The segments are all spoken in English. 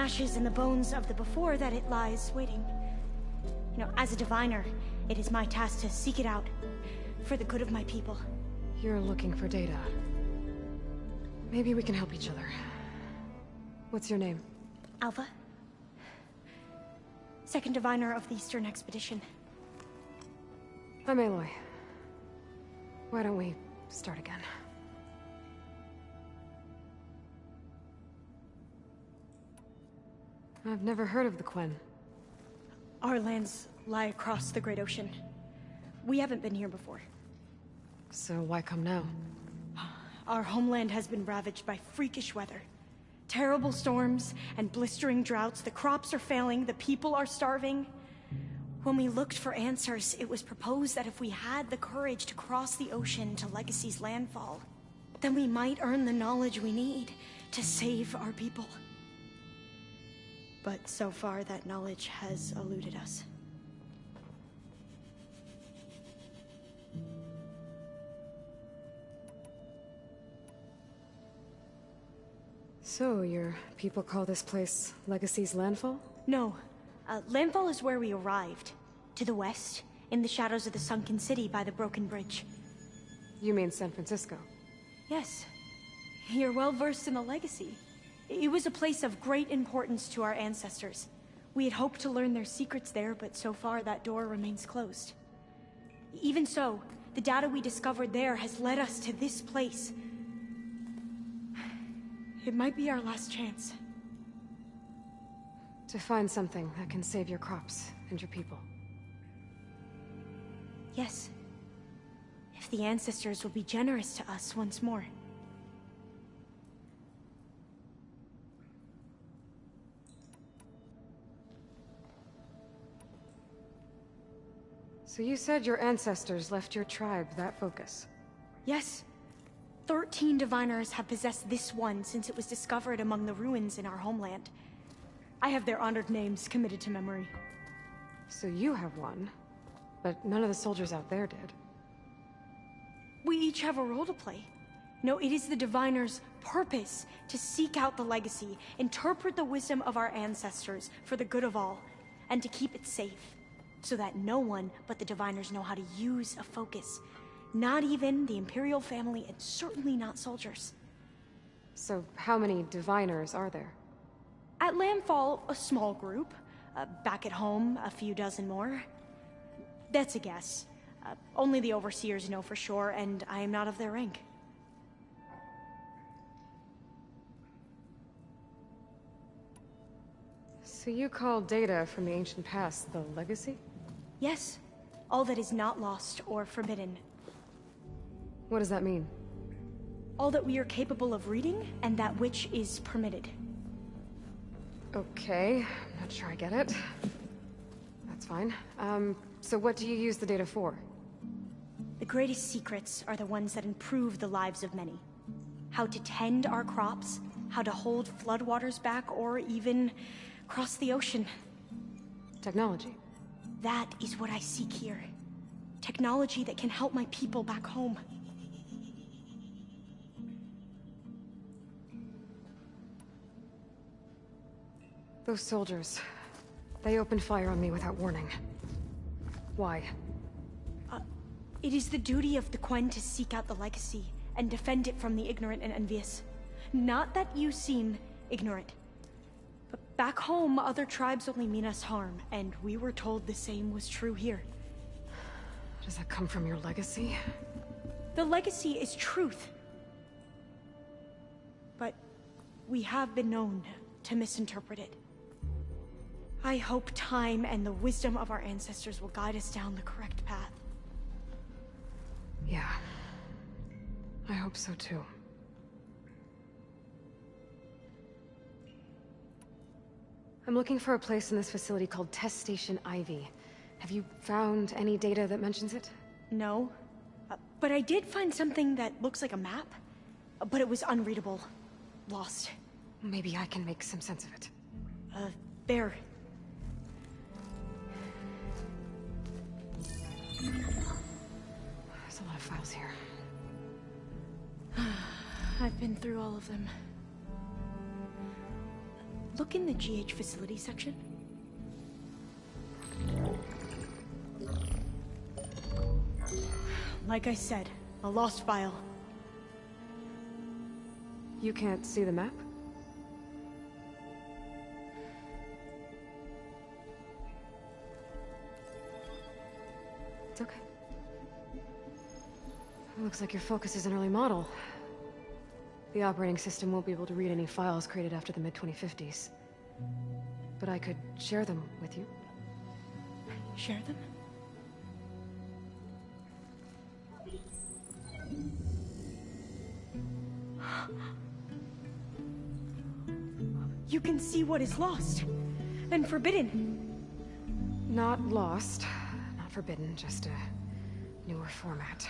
ashes and the bones of the before that it lies waiting. As a diviner, it is my task to seek it out, for the good of my people. You're looking for data. Maybe we can help each other. What's your name? Alpha. Second diviner of the Eastern Expedition. I'm Aloy. Why don't we start again? I've never heard of the Quen. Our lands lie across the Great Ocean. We haven't been here before. So why come now? Our homeland has been ravaged by freakish weather. Terrible storms and blistering droughts. The crops are failing, the people are starving. When we looked for answers, it was proposed that if we had the courage to cross the ocean to Legacy's landfall, then we might earn the knowledge we need to save our people. But so far, that knowledge has eluded us. So, your people call this place Legacy's landfall? No. Landfall is where we arrived. To the west, in the shadows of the sunken city by the broken bridge. You mean San Francisco? Yes. You're well versed in the Legacy. It was a place of great importance to our ancestors. We had hoped to learn their secrets there, but so far that door remains closed. Even so, the data we discovered there has led us to this place. It might be our last chance. To find something that can save your crops and your people. Yes. If the ancestors will be generous to us once more. So you said your ancestors left your tribe that focus? Yes. 13 diviners have possessed this one since it was discovered among the ruins in our homeland. I have their honored names committed to memory. So you have one, but none of the soldiers out there did. We each have a role to play. No, it is the diviner's purpose to seek out the legacy, interpret the wisdom of our ancestors for the good of all, and to keep it safe. So that no one but the diviners know how to use a focus. Not even the Imperial family, and certainly not soldiers. So how many diviners are there? At Landfall, a small group. Back at home, a few dozen more. That's a guess. Only the overseers know for sure, and I am not of their rank. So you call data from the ancient past the Legacy? Yes. All that is not lost or forbidden. What does that mean? All that we are capable of reading, and that which is permitted. Okay, I'm not sure I get it. That's fine. So what do you use the data for? The greatest secrets are the ones that improve the lives of many. How to tend our crops, how to hold floodwaters back, or even cross the ocean. Technology. That is what I seek here. Technology that can help my people back home. Those soldiers, they opened fire on me without warning. Why? It is the duty of the Quen to seek out the legacy and defend it from the ignorant and envious. Not that you seem ignorant. But back home, other tribes only mean us harm, and we were told the same was true here. Does that come from your legacy? The legacy is truth. But we have been known to misinterpret it. I hope time and the wisdom of our ancestors will guide us down the correct path. Yeah. I hope so too. I'm looking for a place in this facility called Test Station Ivy. Have you found any data that mentions it? No. But I did find something that looks like a map. But it was unreadable. Lost. Maybe I can make some sense of it. There. There's a lot of files here. I've been through all of them. Look in the GH facility section. Like I said, a lost file. You can't see the map? It's okay. Looks like your focus is an early model. The operating system won't be able to read any files created after the mid-2050s. But I could share them with you. Share them? You can see what is lost and forbidden. Not lost, not forbidden, just a newer format.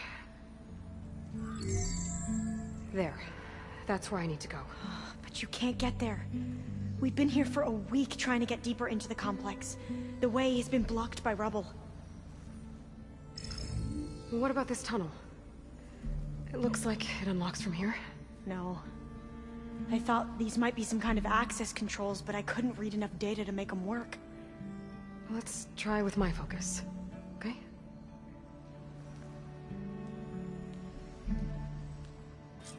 There. That's where I need to go. But you can't get there. We've been here for a week trying to get deeper into the complex. The way has been blocked by rubble. What about this tunnel? It looks like it unlocks from here. No. I thought these might be some kind of access controls, but I couldn't read enough data to make them work. Let's try with my focus, okay?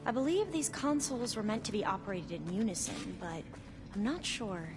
I believe these consoles were meant to be operated in unison, but I'm not sure.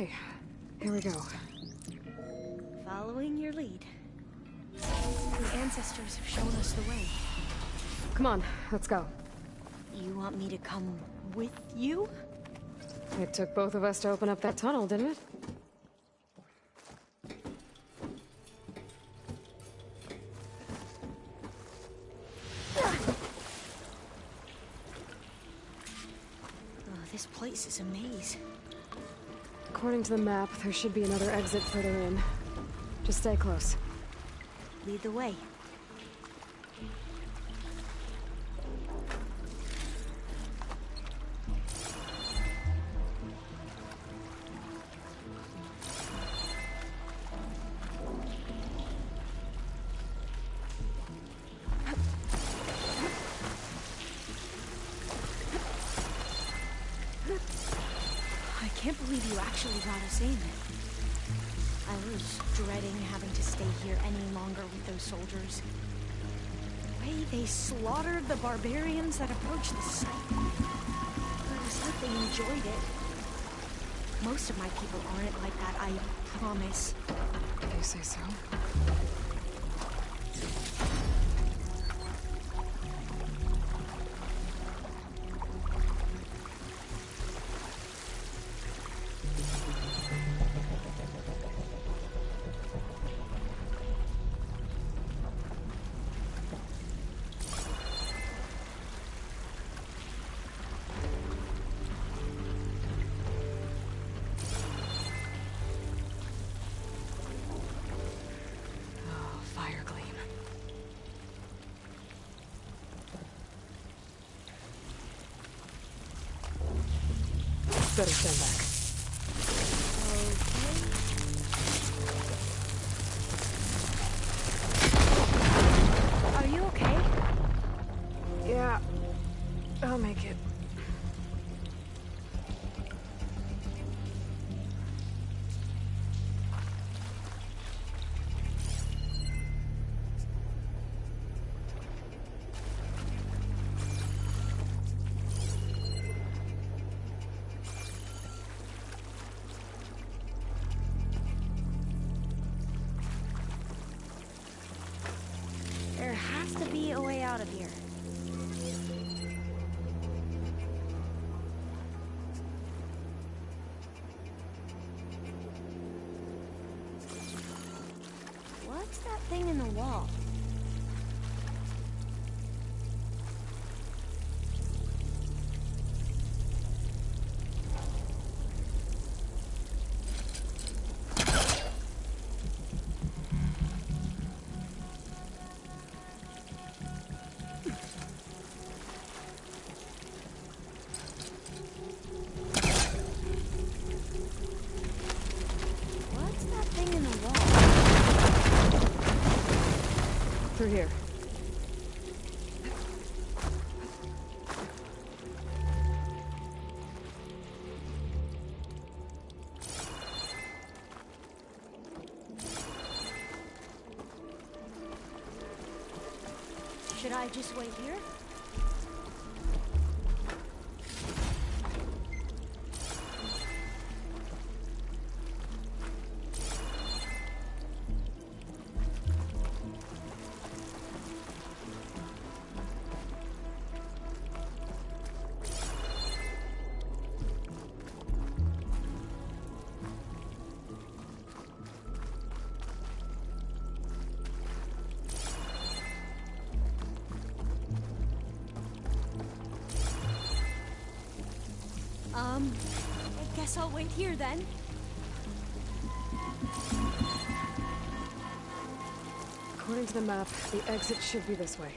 Okay, here we go. Following your lead. The ancestors have shown us the way. Come on, let's go. You want me to come with you? It took both of us to open up that tunnel, didn't it? Oh, this place is a maze. According to the map, there should be another exit further in. Just stay close. Lead the way. I can't believe you actually got us in. I was dreading having to stay here any longer with those soldiers. The way they slaughtered the barbarians that approached the site. It was like they enjoyed it. Most of my people aren't like that, I promise. You say so? Better stand back. Okay. Are you okay? Yeah, I'll make it. There has to be a way out of here. What's that thing in the wall? What's that thing in the wall? Through here. Should I just wait here? I guess I'll wait here then. According to the map, the exit should be this way.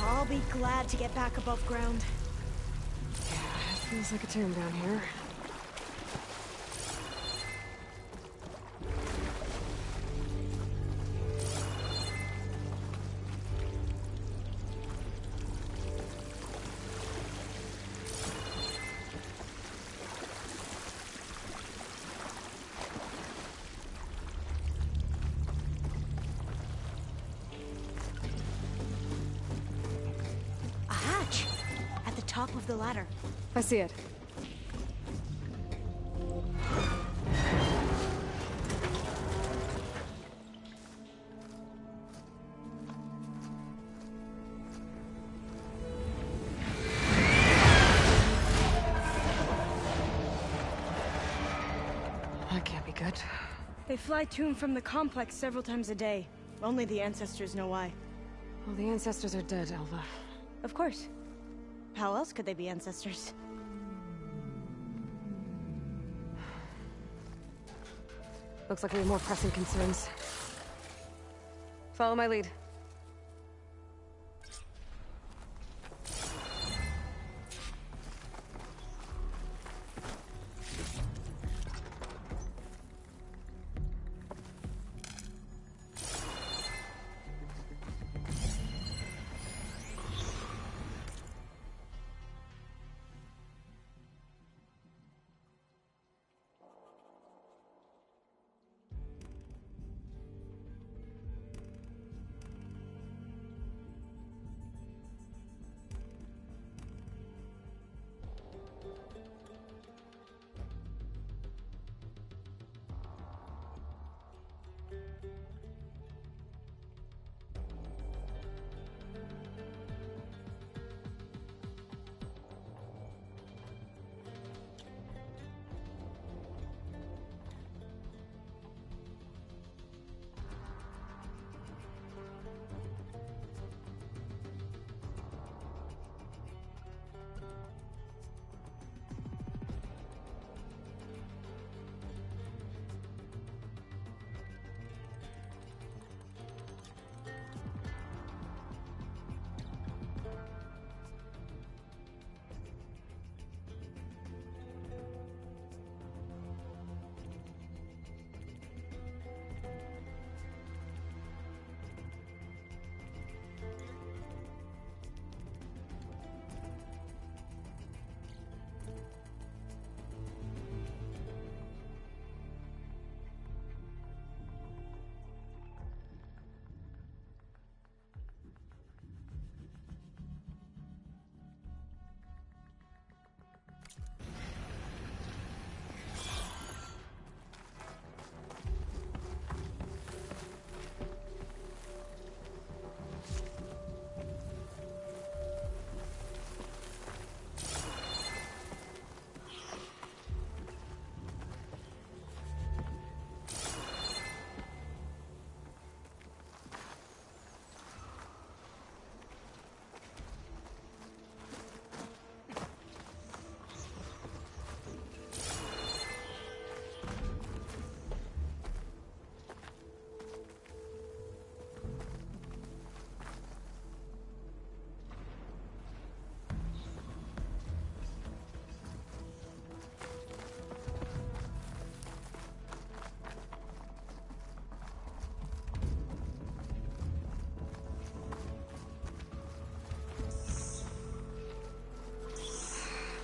I'll be glad to get back above ground. Feels like a tomb down here. of the ladder. I see it. That can't be good. They fly to and from the complex several times a day. Only the ancestors know why. Well, the ancestors are dead, Alva. Of course. How else could they be ancestors? Looks like we have more pressing concerns. Follow my lead.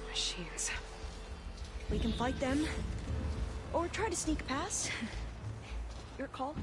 Machines. We can fight them, or try to sneak past. Your call.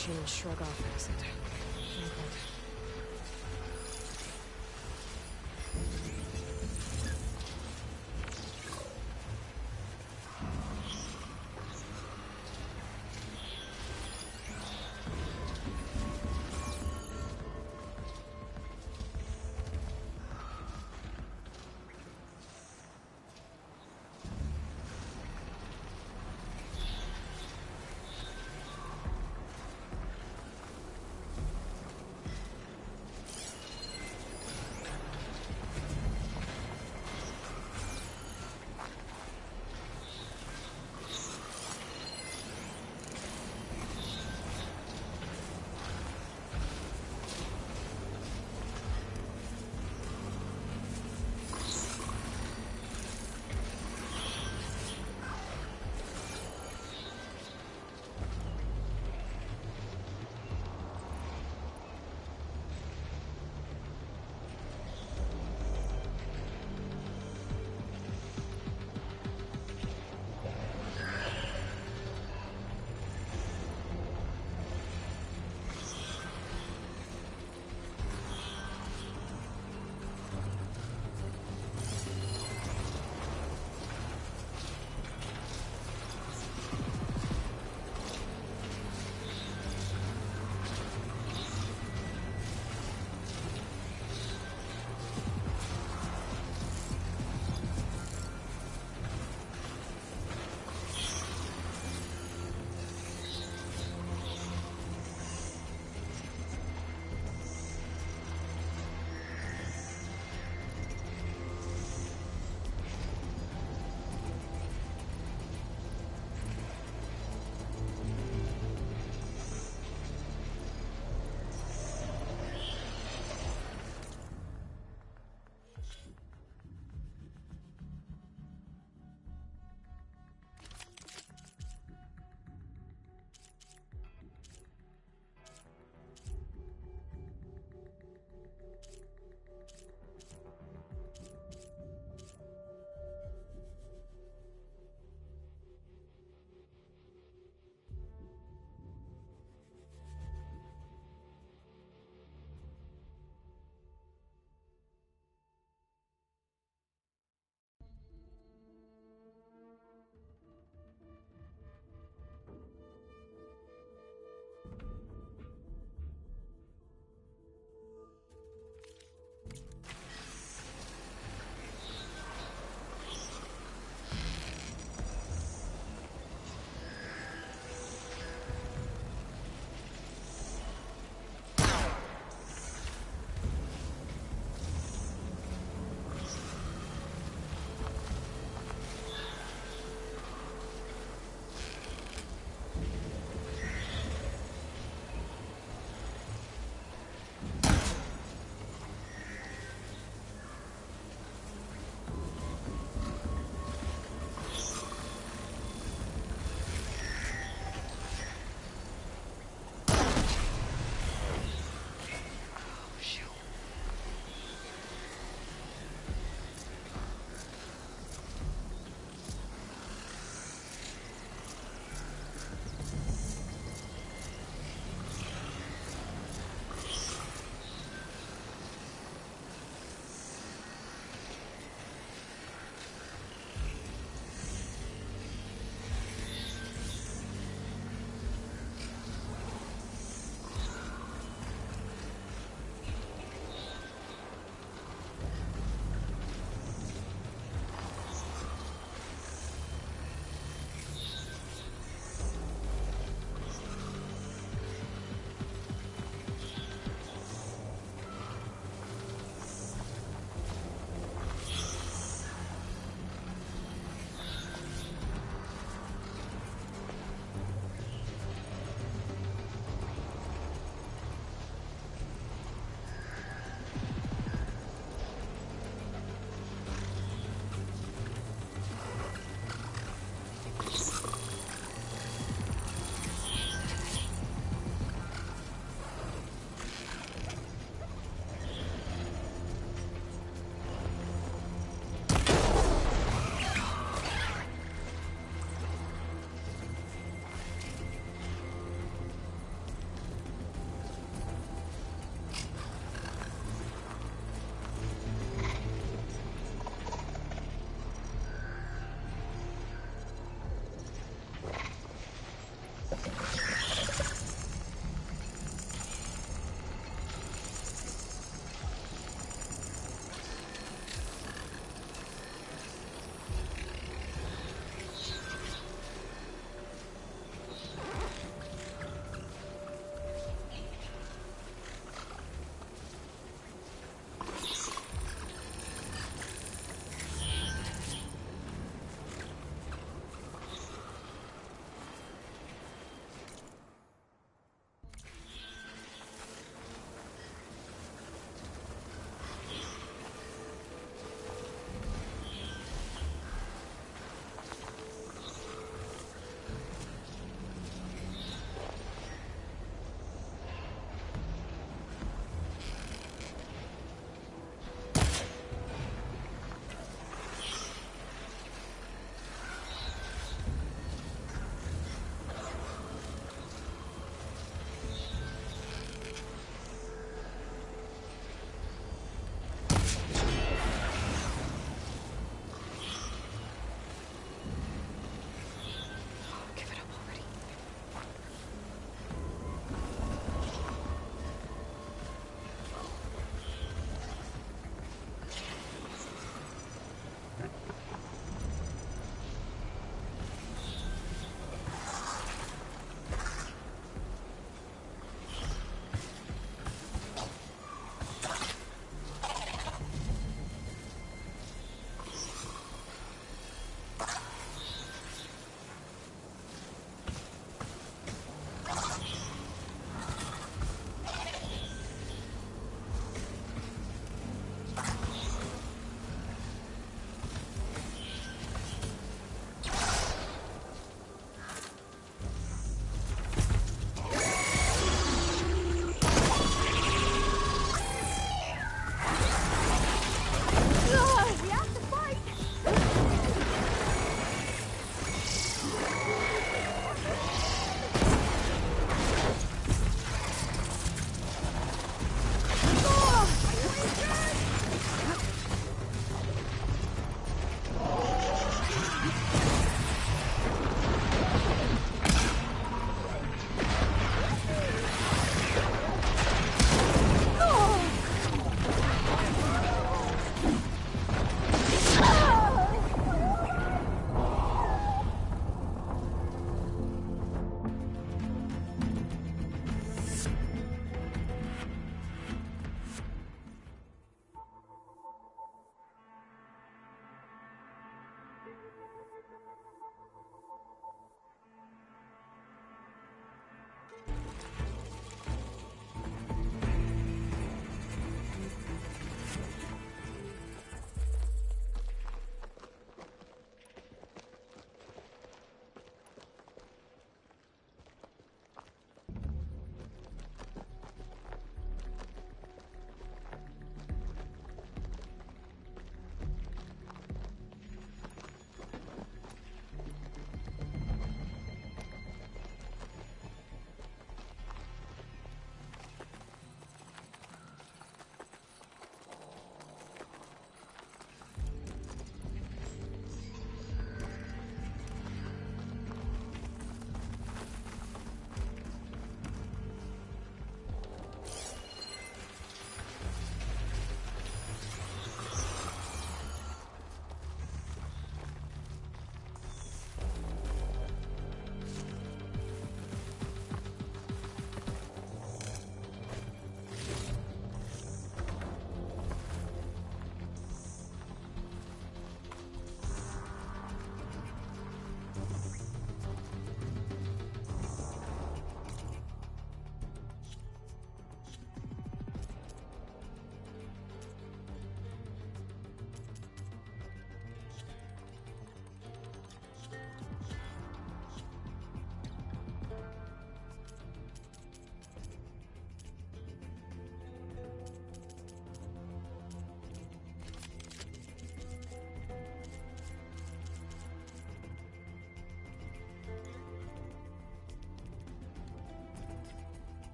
machine and shrug off acid. Okay.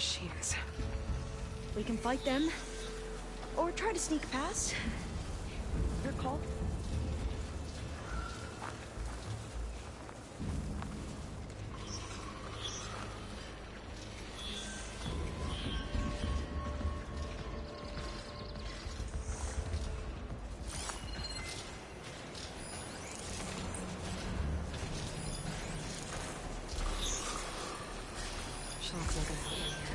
machines. We can fight them, or try to sneak past. Your call. Shock's not gonna help me here.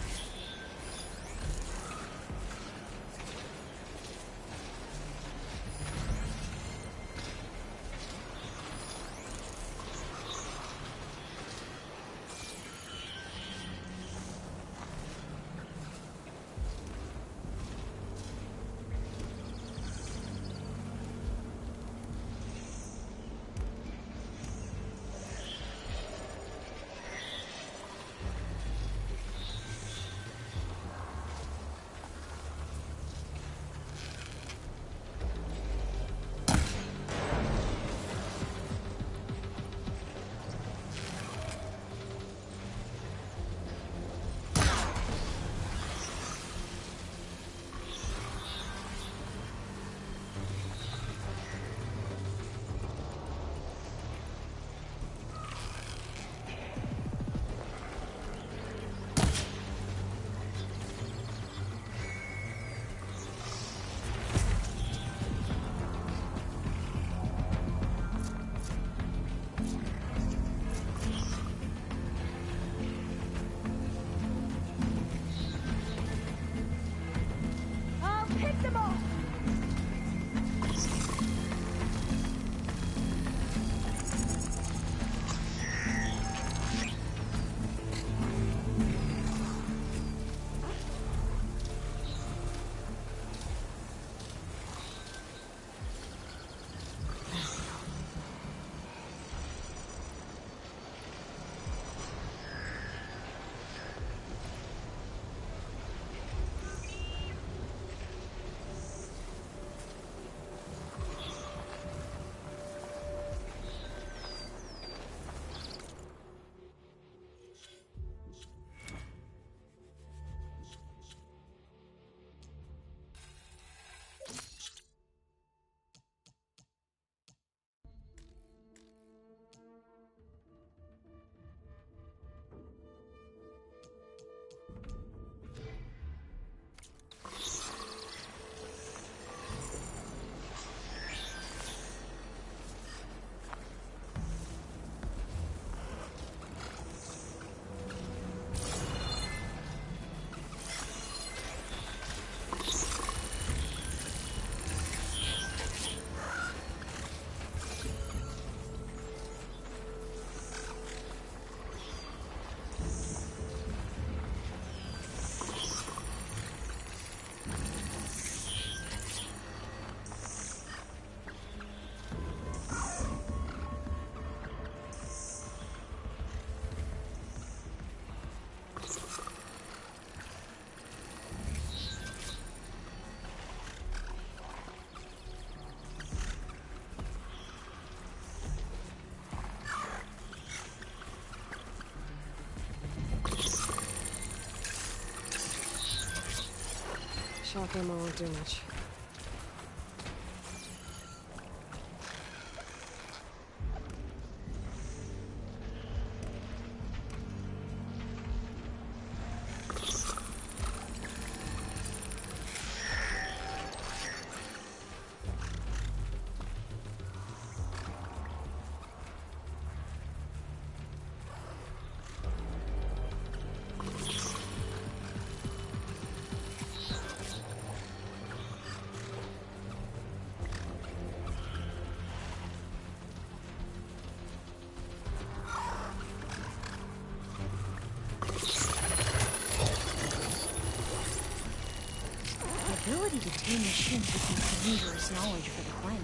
Shock ammo won't do much. The ability to tame machines would be dangerous knowledge for the clan.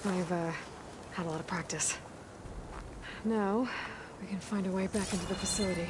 I've, had a lot of practice. Now, we can find a way back into the facility.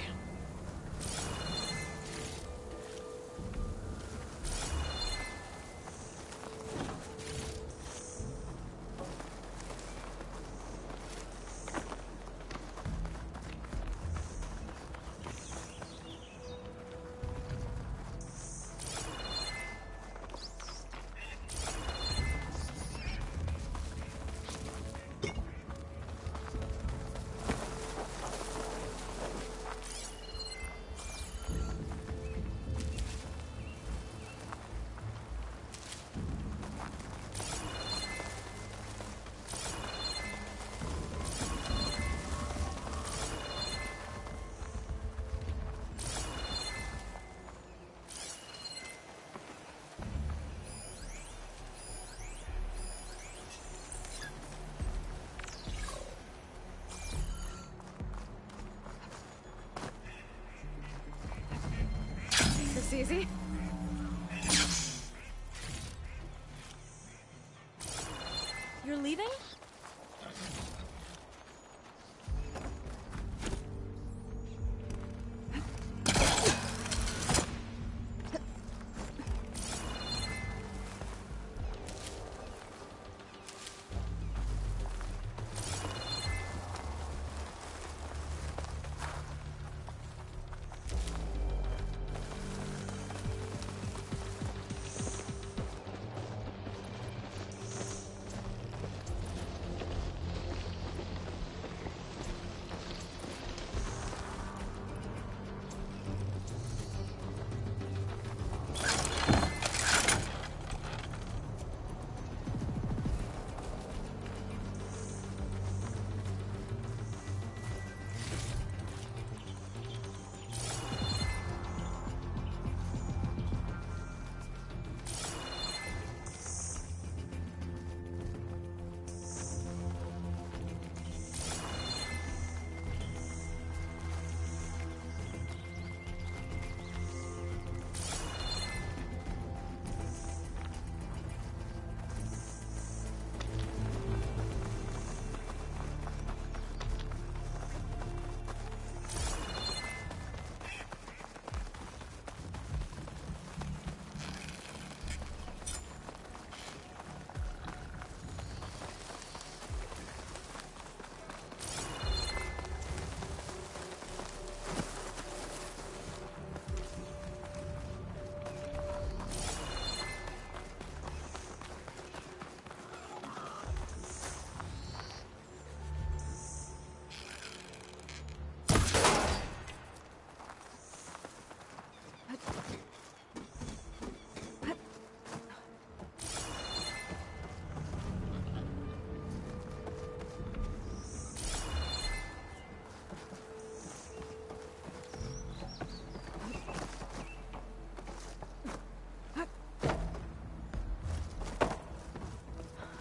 Easy? You're leaving?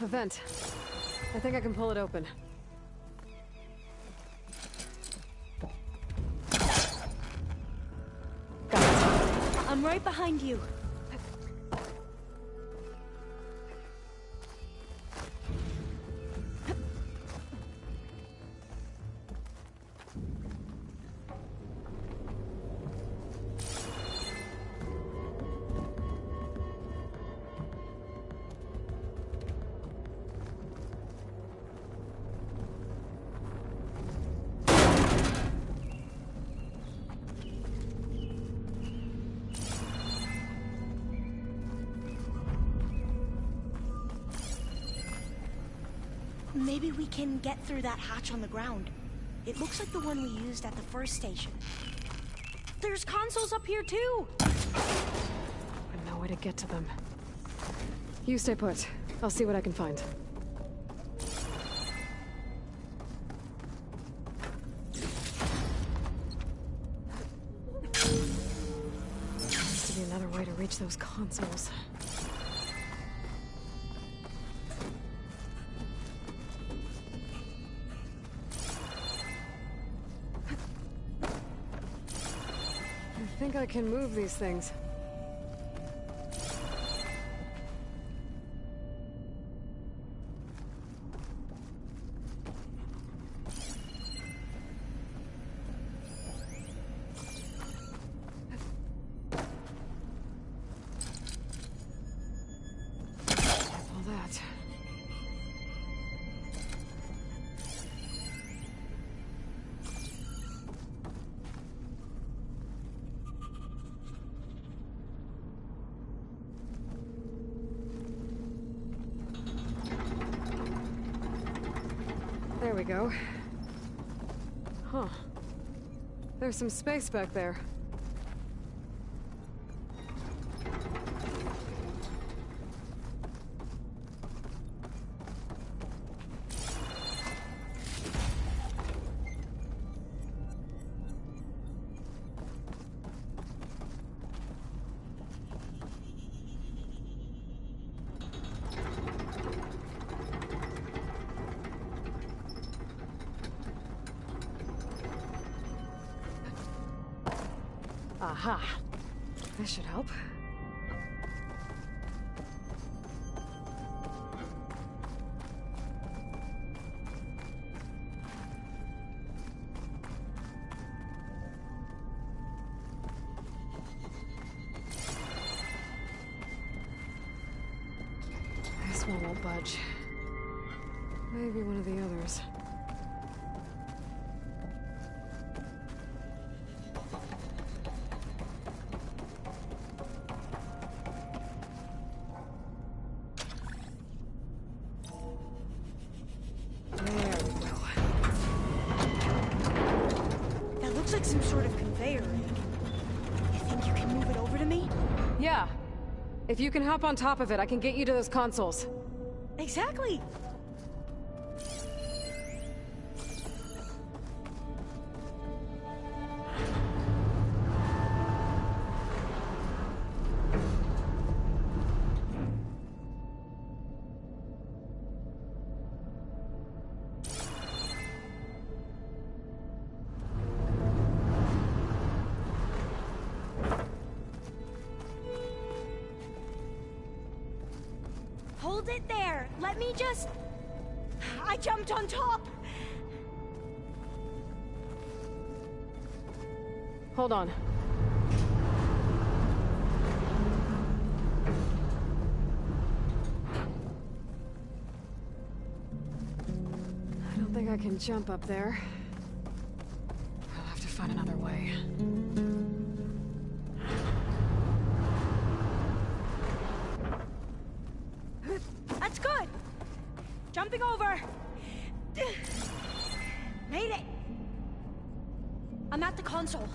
A vent. I think I can pull it open. Got it. I'm right behind you. Maybe we can get through that hatch on the ground. It looks like the one we used at the first station. There's consoles up here too! No way to get to them. You stay put. I'll see what I can find. Has to be another way to reach those consoles. I think I can move these things. go. Huh. There's some space back there. Aha. This should help. This one won't budge. Maybe one of the others. Some sort of conveyor rig. You think you can move it over to me? Yeah. If you can hop on top of it, I can get you to those consoles. Exactly. Hold it there. Let me just... I jumped on top. Hold on. I don't think I can jump up there. I'll have to find another way. That's good. Jumping over. Made it. I'm at the console.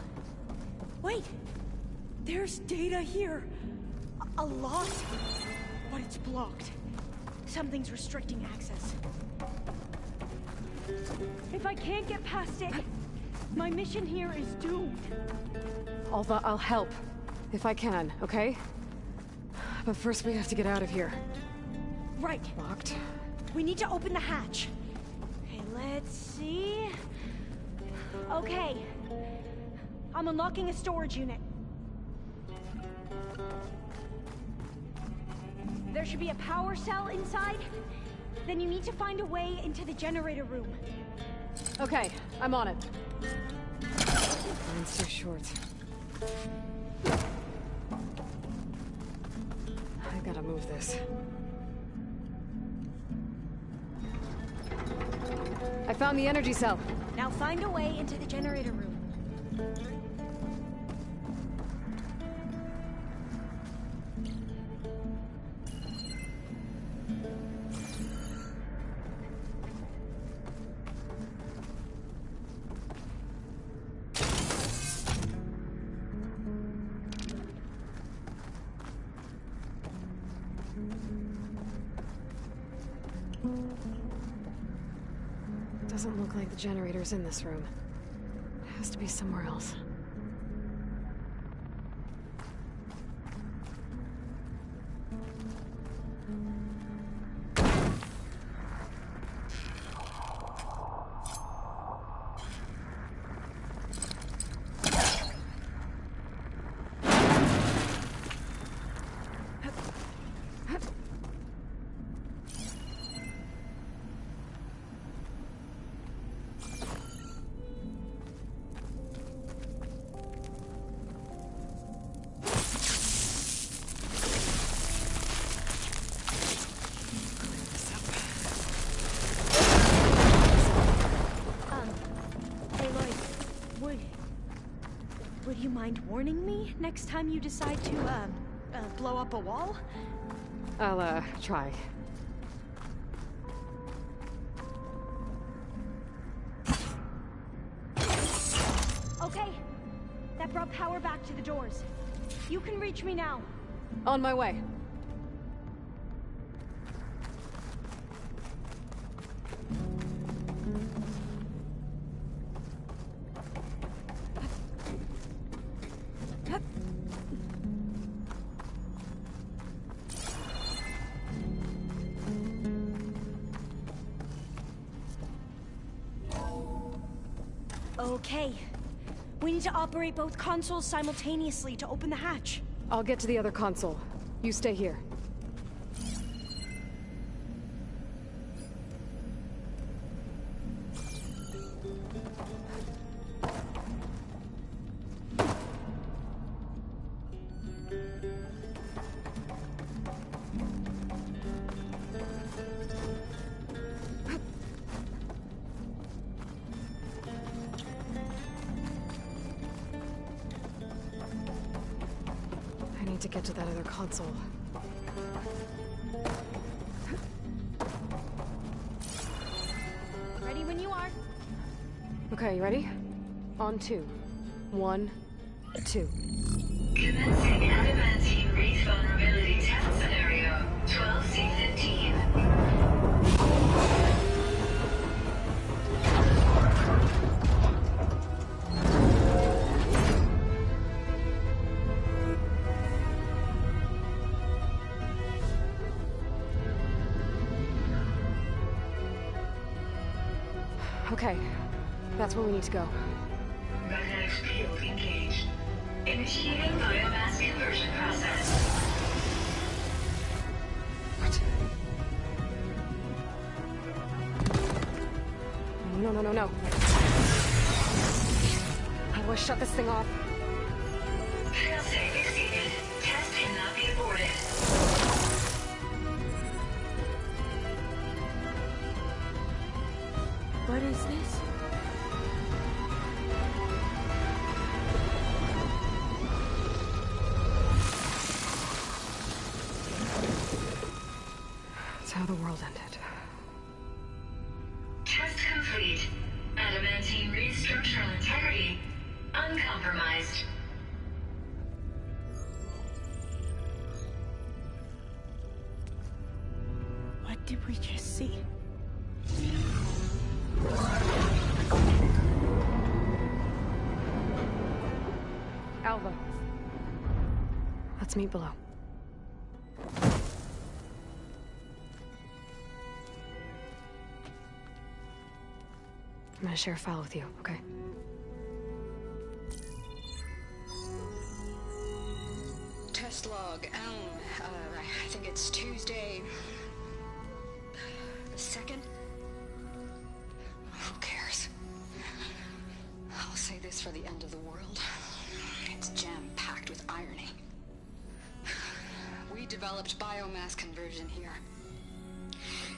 Wait. There's data here. A lot. But it's blocked. Something's restricting access. If I can't get past it, my mission here is doomed. Alva, I'll help. If I can, okay? But first we have to get out of here. Right. Locked. We need to open the hatch. Okay, let's see. Okay. I'm unlocking a storage unit. There should be a power cell inside. Then you need to find a way into the generator room. Okay, I'm on it. Mine's too short. I gotta move this. I found the energy cell. Now find a way into the generator room. Doesn't look like the generator's in this room. It has to be somewhere else. Would you mind warning me next time you decide to, blow up a wall? I'll, try. Okay. That brought power back to the doors. You can reach me now. On my way. Okay. We need to operate both consoles simultaneously to open the hatch. I'll get to the other console. You stay here. I need to get to that other console. Ready when you are. Okay, you ready? On 2. 1, 2. Commencing adamantine wreath vulnerability test scenario 12C15. Okay, that's where we need to go. Magnetic field engaged. Initiating biomass conversion process. What? No, no, no, no. How do I shut this thing off? Failsafe exceeded. Test cannot be aborted. What is this? That's how the world ended. Test complete. Adamantine wreath structural integrity uncompromised. What did we just see? Alva. Let's meet below. I'm gonna share a file with you, okay? Test log, I think it's Tuesday... the 2nd? Who cares? I'll say this for the end of the world. It's jam-packed with irony. We developed biomass conversion here.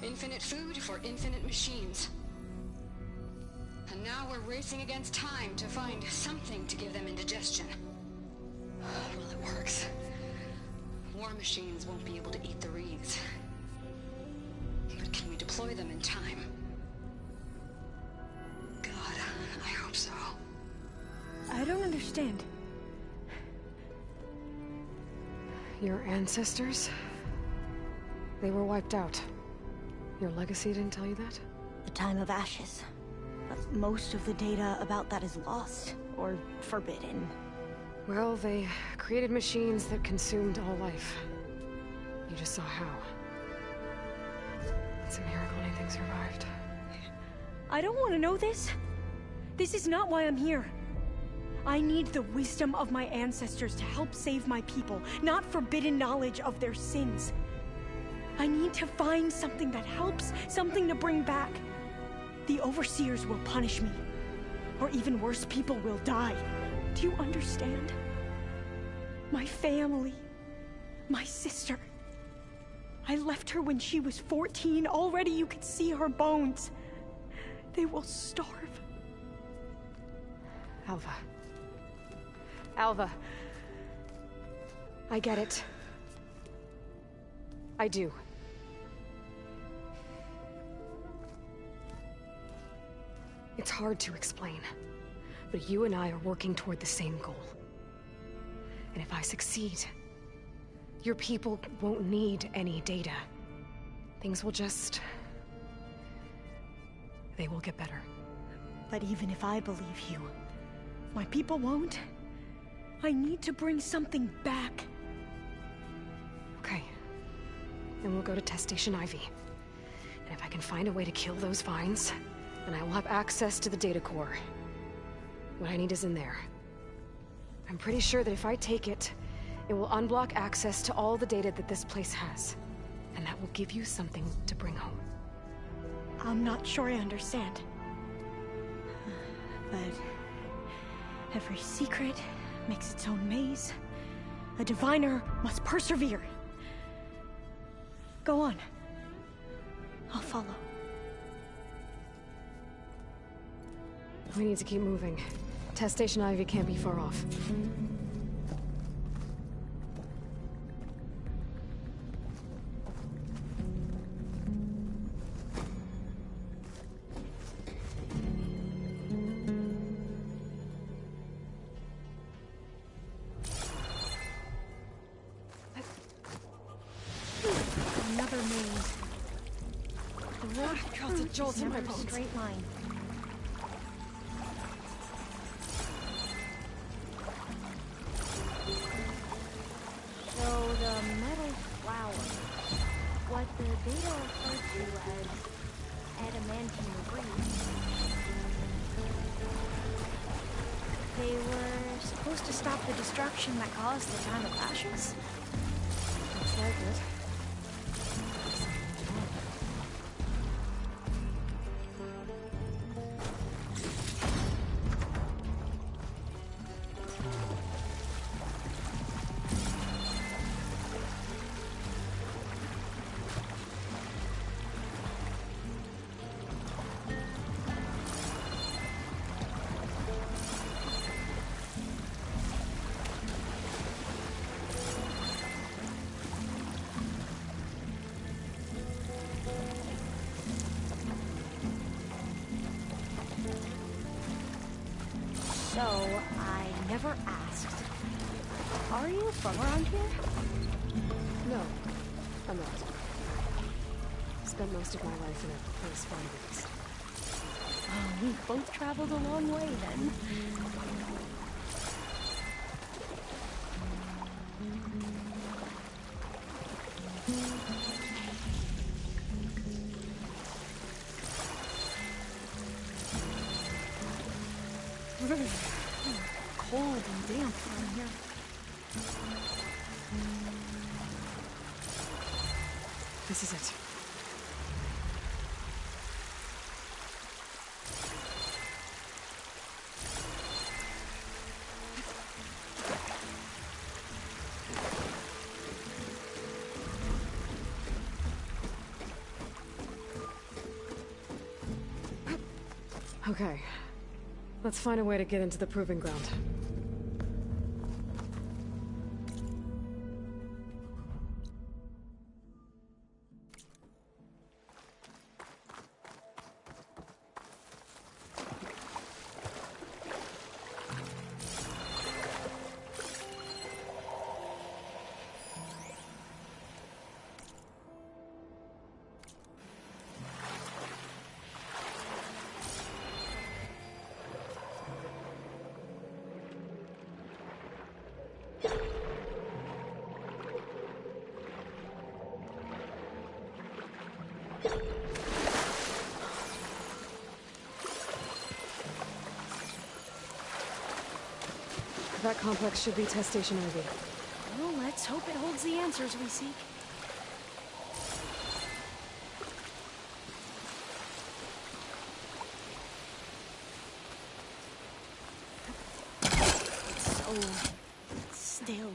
Infinite food for infinite machines. And now we're racing against time to find something to give them indigestion. Well, it works. War machines won't be able to eat the wreaths. But can we deploy them in time? God, I hope so. I don't understand. Your ancestors? They were wiped out. Your legacy didn't tell you that? The time of ashes. But most of the data about that is lost, or forbidden. Well, they created machines that consumed all life. You just saw how. It's a miracle anything survived. I don't want to know this. This is not why I'm here. I need the wisdom of my ancestors to help save my people, not forbidden knowledge of their sins. I need to find something that helps, something to bring back. The overseers will punish me. Or even worse, people will die. Do you understand? My family. My sister. I left her when she was 14. Already you could see her bones. They will starve. Alva. Alva. I get it. I do. It's hard to explain. but you and I are working toward the same goal. And if I succeed, your people won't need any data. Things will just... they will get better. But even if I believe you, my people won't. I need to bring something back. Okay. Then we'll go to Test Station Ivy. And if I can find a way to kill those vines, then I will have access to the data core. What I need is in there. I'm pretty sure that if I take it, it will unblock access to all the data that this place has. And that will give you something to bring home. I'm not sure I understand. But every secret makes its own maze. A diviner must persevere. Go on. I'll follow. We need to keep moving. Test Station Ivy can't be far off. Another maze. The road Felt a jolt is in my never a bones. straight line. So the metal flower, what the data referred to as adamantine breeze, they were supposed to stop the destruction that caused the Time of Ashes? Looks like it. So, I never asked. Are you from around here? No, I'm not. Spent most of my life in a place far east. Oh, we both traveled a long way then. Cold and damp around here. This is it. Okay. Let's find a way to get into the proving ground. That complex should be Test Station Ivy. Well, let's hope it holds the answers we seek. It's so still.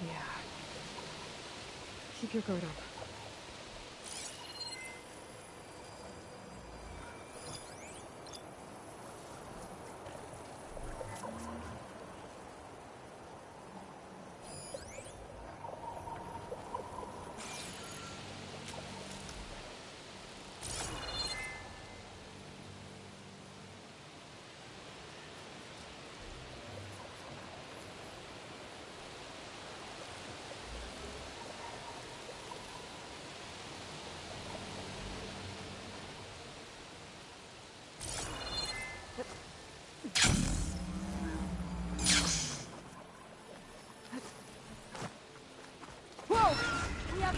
Yeah. Keep your guard up.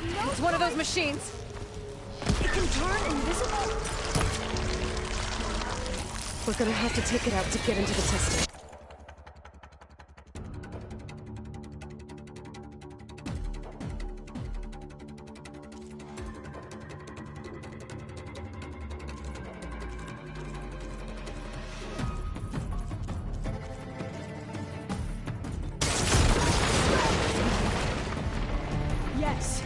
It's one of those machines. It can turn invisible. We're gonna have to take it out to get into the testing. Yes.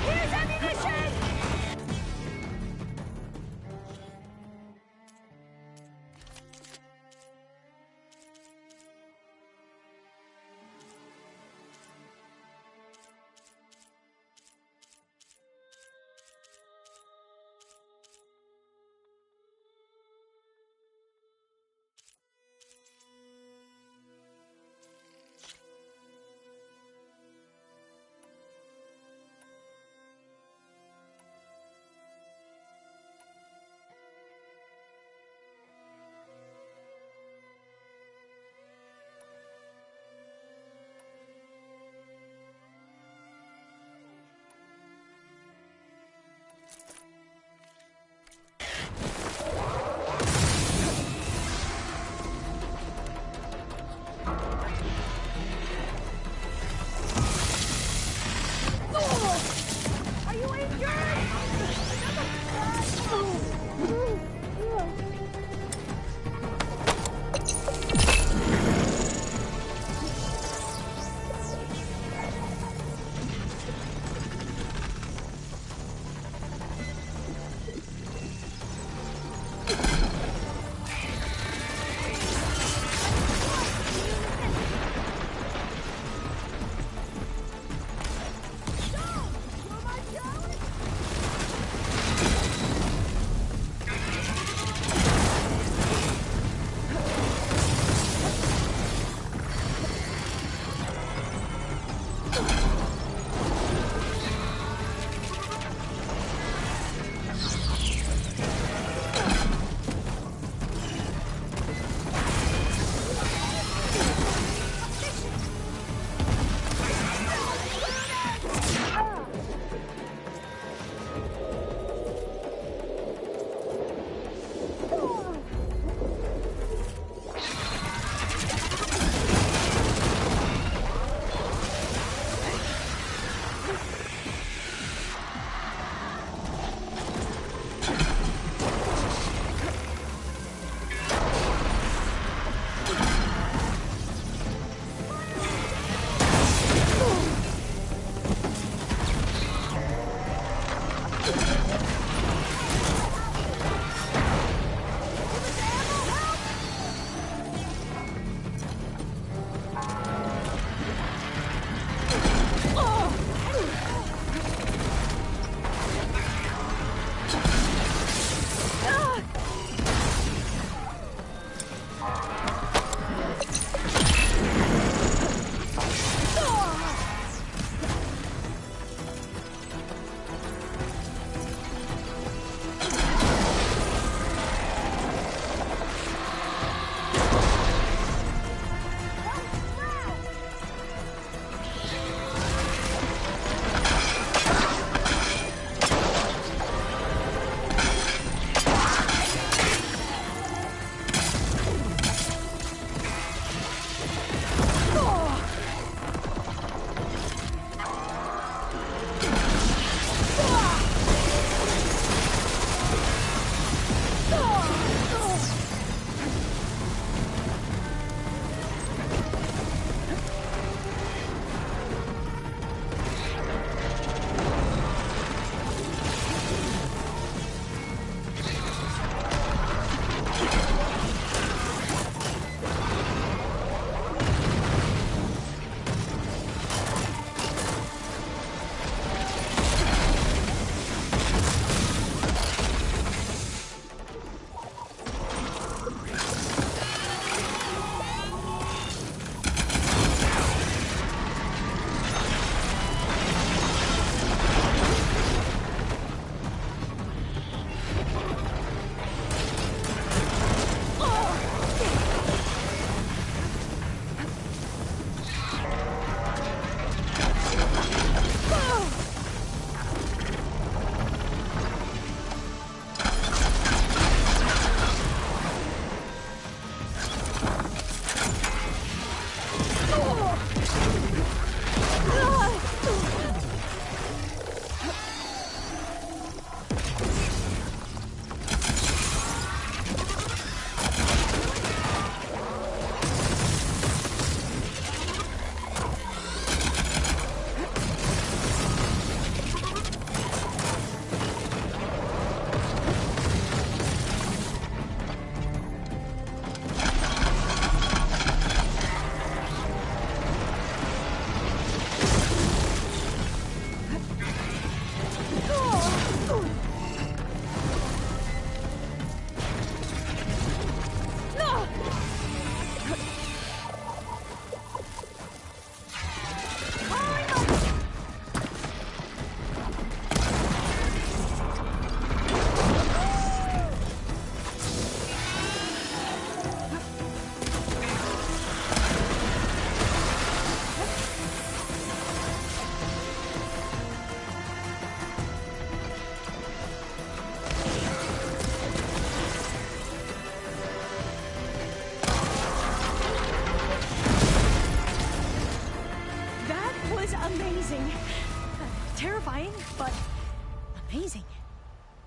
Here's ammunition!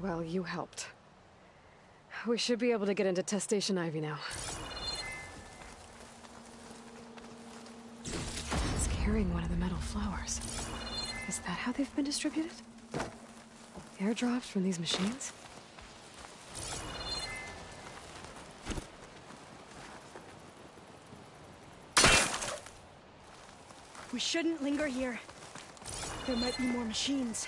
Well, you helped. We should be able to get into Test Station Ivy now. It's carrying one of the metal flowers. Is that how they've been distributed? Airdropped from these machines? We shouldn't linger here. There might be more machines.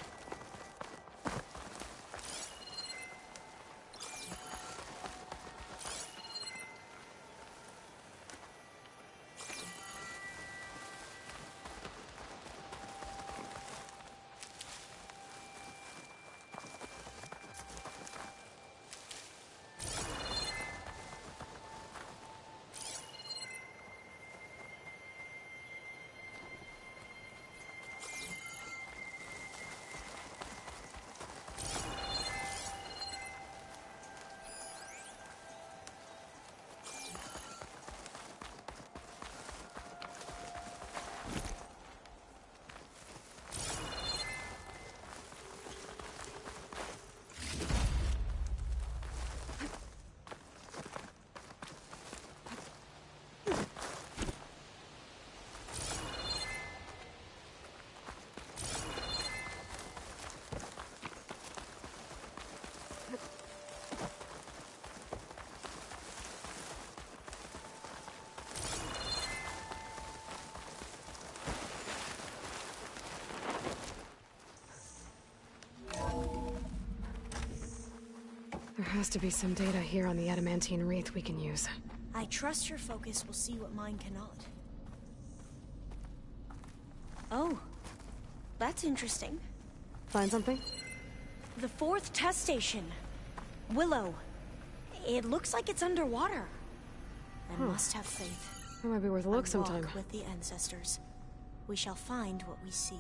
There has to be some data here on the adamantine wreath we can use. I trust your focus will see what mine cannot. Oh, that's interesting. Find something? The 4th test station. Willow. It looks like it's underwater. I must have faith. That might be worth a look sometime. Walk with the ancestors. We shall find what we seek.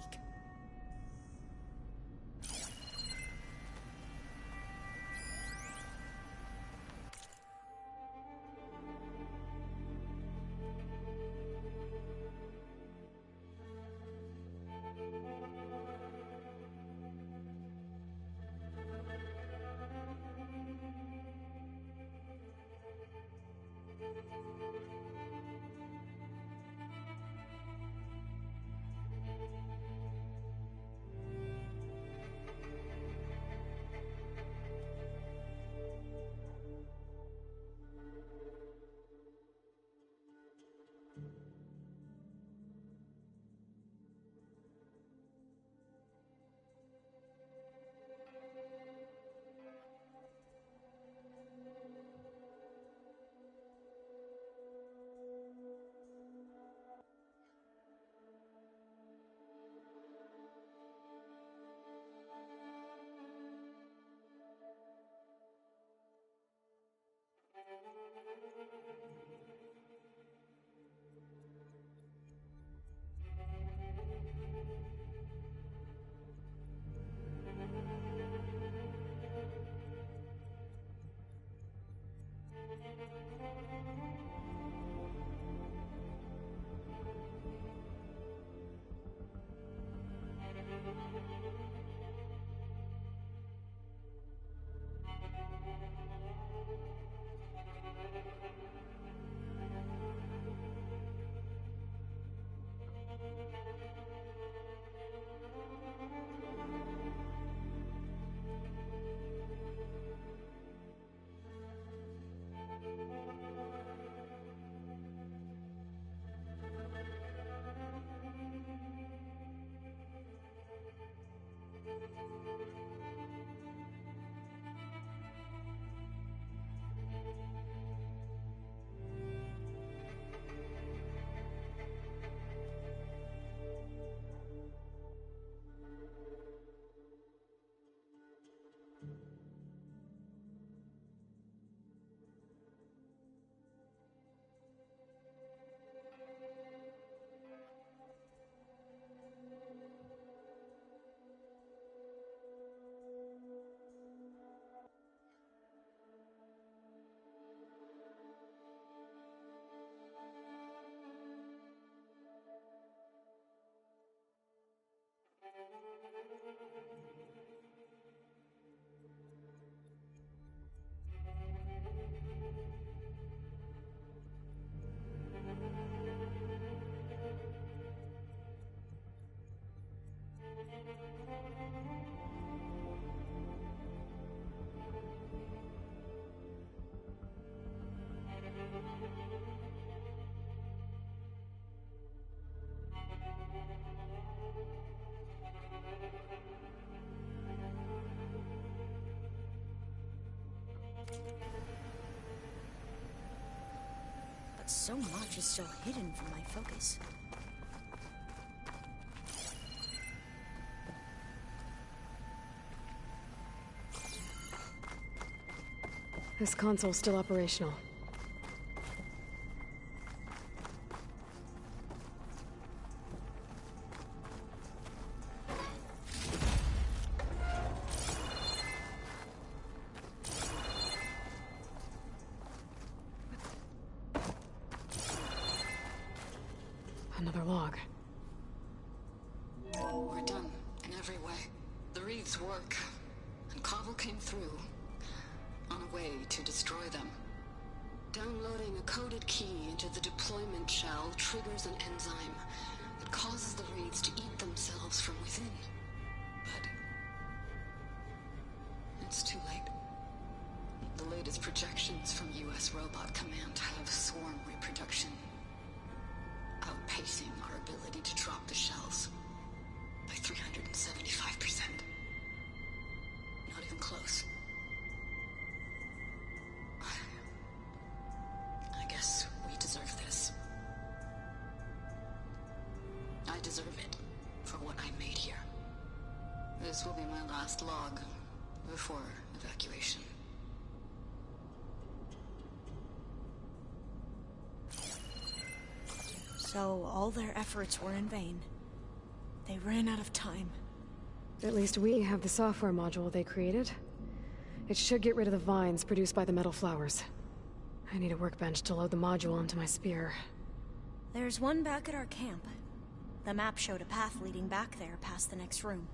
So much is still hidden from my focus. This console's still operational. Another log. We're done, in every way. The wreaths work, and Cobble came through, on a way to destroy them. Downloading a coded key into the deployment shell triggers an enzyme that causes the wreaths to eat themselves from within. But it's too late. The latest projections from U.S. Robot Command have swarm reproduction outpacing our ability to drop the shells by 375%. Not even close. I guess we deserve this. I deserve it for what I made here. This will be my last log before evacuation. So all their efforts were in vain. They ran out of time. At least we have the software module they created. It should get rid of the vines produced by the metal flowers. I need a workbench to load the module onto my spear. There's one back at our camp. The map showed a path leading back there past the next room.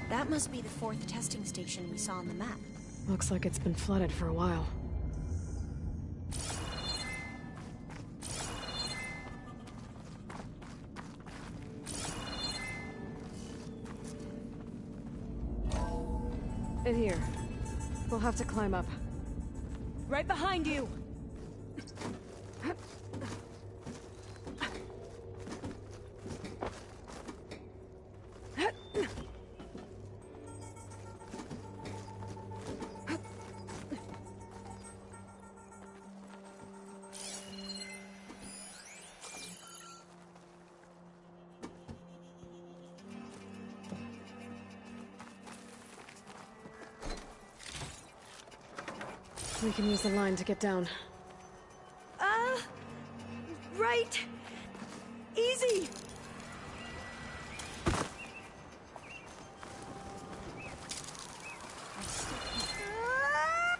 That must be the 4th testing station we saw on the map. Looks like it's been flooded for a while. In here. We'll have to climb up. Right behind you! We can use the line to get down. Right! Easy!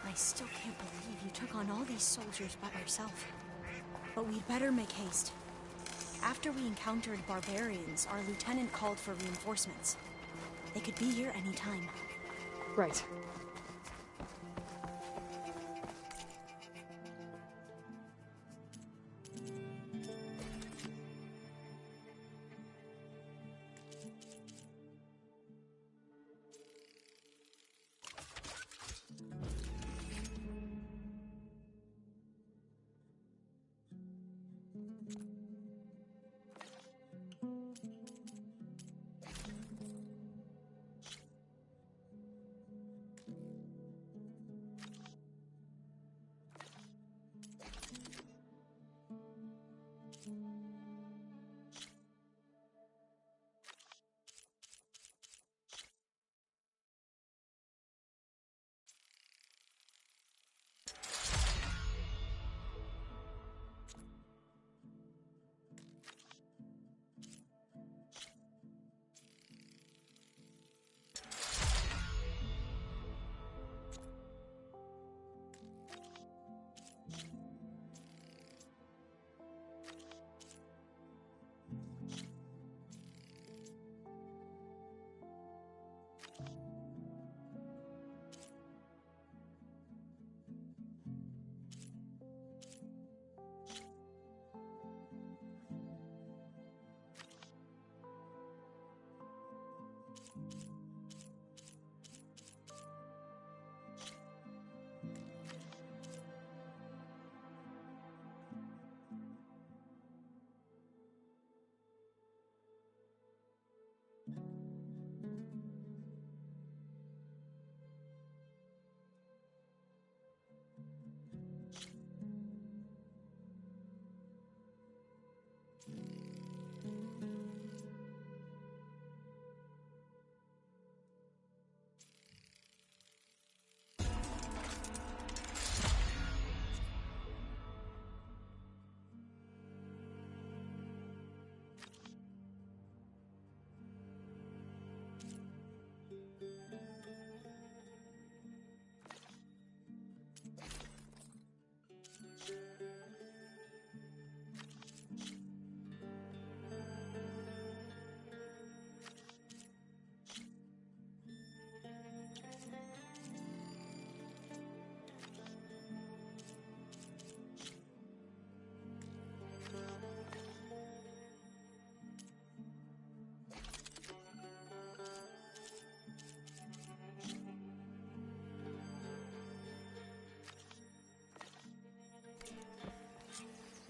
I still can't believe you took on all these soldiers by yourself. But we'd better make haste. After we encountered barbarians, our lieutenant called for reinforcements. They could be here any time. Right.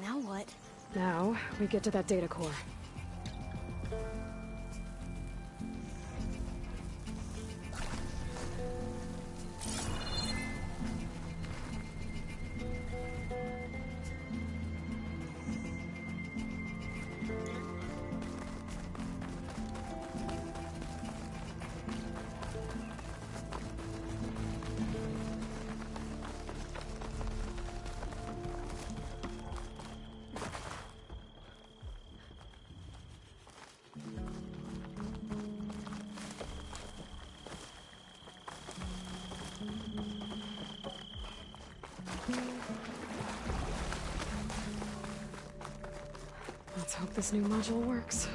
Now what? Now, we get to that data core. Let's hope this new module works.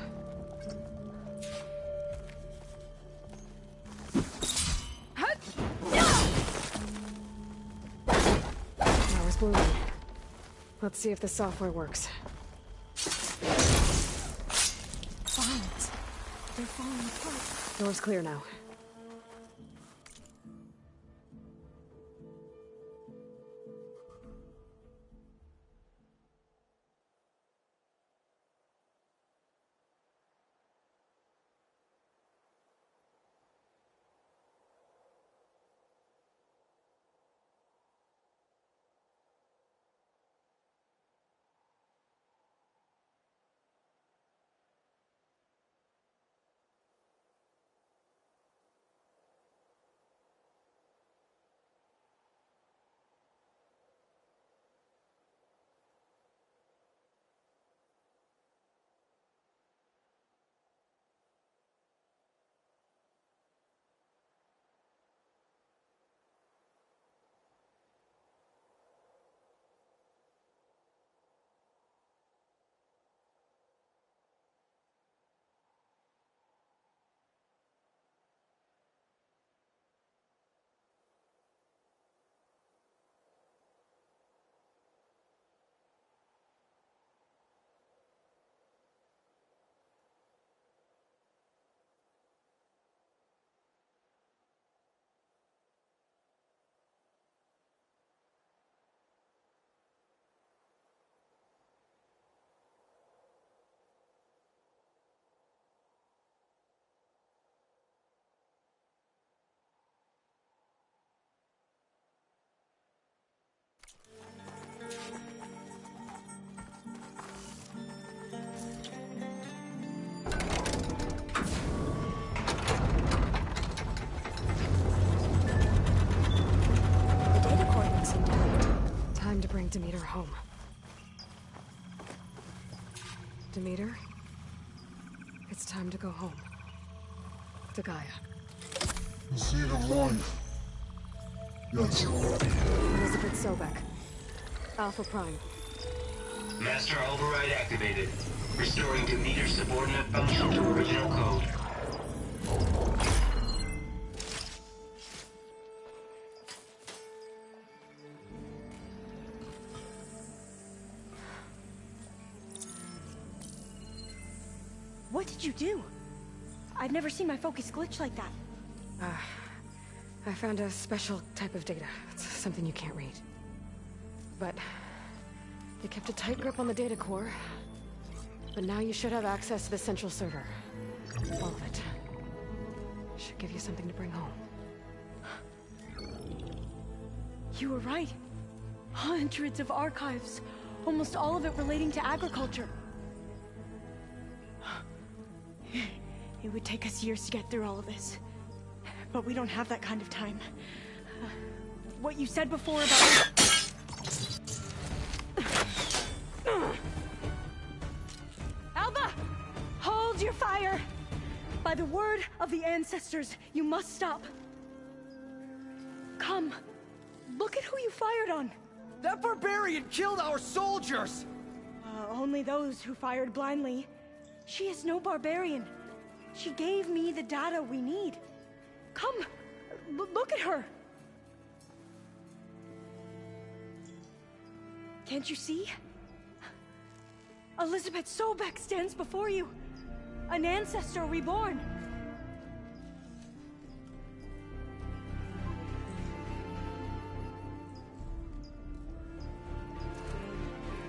moving. Let's see if the software works. Vines. They're falling apart. Door's clear now. Demeter home. Demeter, it's time to go home. To Gaia. The seed of life. Yes. Elizabeth Sobek. Alpha Prime. Master override activated. Restoring Demeter's subordinate function to original code. What did you do? I've never seen my focus glitch like that. I found a special type of data. It's something you can't read. But you kept a tight grip on the data core. But now you should have access to the central server. All of it. Should give you something to bring home. You were right. Hundreds of archives. Almost all of it relating to agriculture. It would take us years to get through all of this. But we don't have that kind of time. What you said before about... Alva! Hold your fire! By the word of the ancestors, you must stop. Come. Look at who you fired on. That barbarian killed our soldiers! Only those who fired blindly. She is no barbarian. She gave me the data we need. Come, look at her. Can't you see? Elizabeth Sobek stands before you. An ancestor reborn.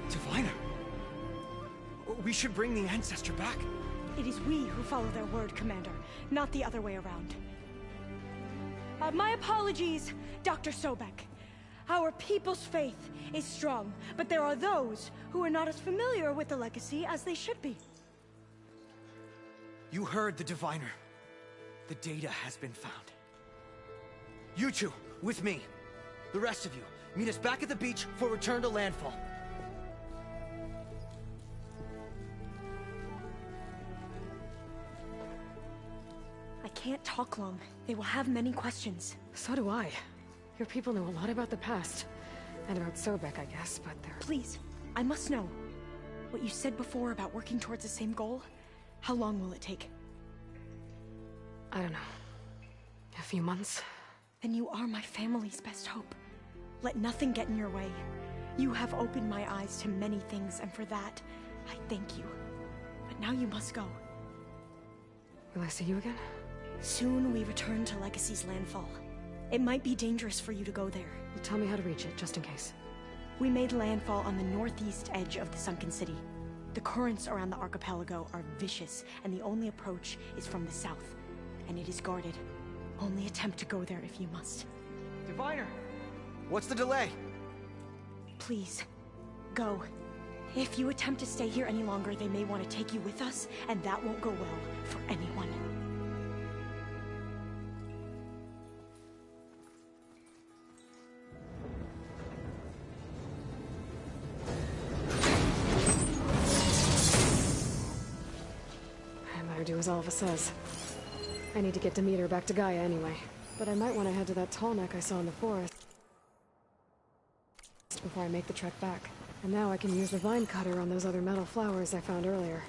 Diviner! We should bring the ancestor back. It is we who follow their word, Commander, not the other way around. My apologies, Dr. Sobek. Our people's faith is strong, but there are those who are not as familiar with the legacy as they should be. You heard the Diviner. The data has been found. You two, with me. The rest of you, meet us back at the beach for return to landfall. I can't talk long. They will have many questions. So do I. Your people know a lot about the past. And about Sobek, I guess, but they're... Please, I must know. What you said before about working towards the same goal, how long will it take? I don't know. A few months? Then you are my family's best hope. Let nothing get in your way. You have opened my eyes to many things, and for that, I thank you. But now you must go. Will I see you again? Soon we return to Legacy's landfall. It might be dangerous for you to go there. Well, tell me how to reach it, just in case. We made landfall on the northeast edge of the sunken city. The currents around the archipelago are vicious, and the only approach is from the south. And it is guarded. Only attempt to go there if you must. Diviner! What's the delay? Please, go. If you attempt to stay here any longer, they may want to take you with us, and that won't go well for anyone. I better do as Alva says. I need to get Demeter back to Gaia anyway. But I might want to head to that tall neck I saw in the forest before I make the trek back. And now I can use the vine cutter on those other metal flowers I found earlier.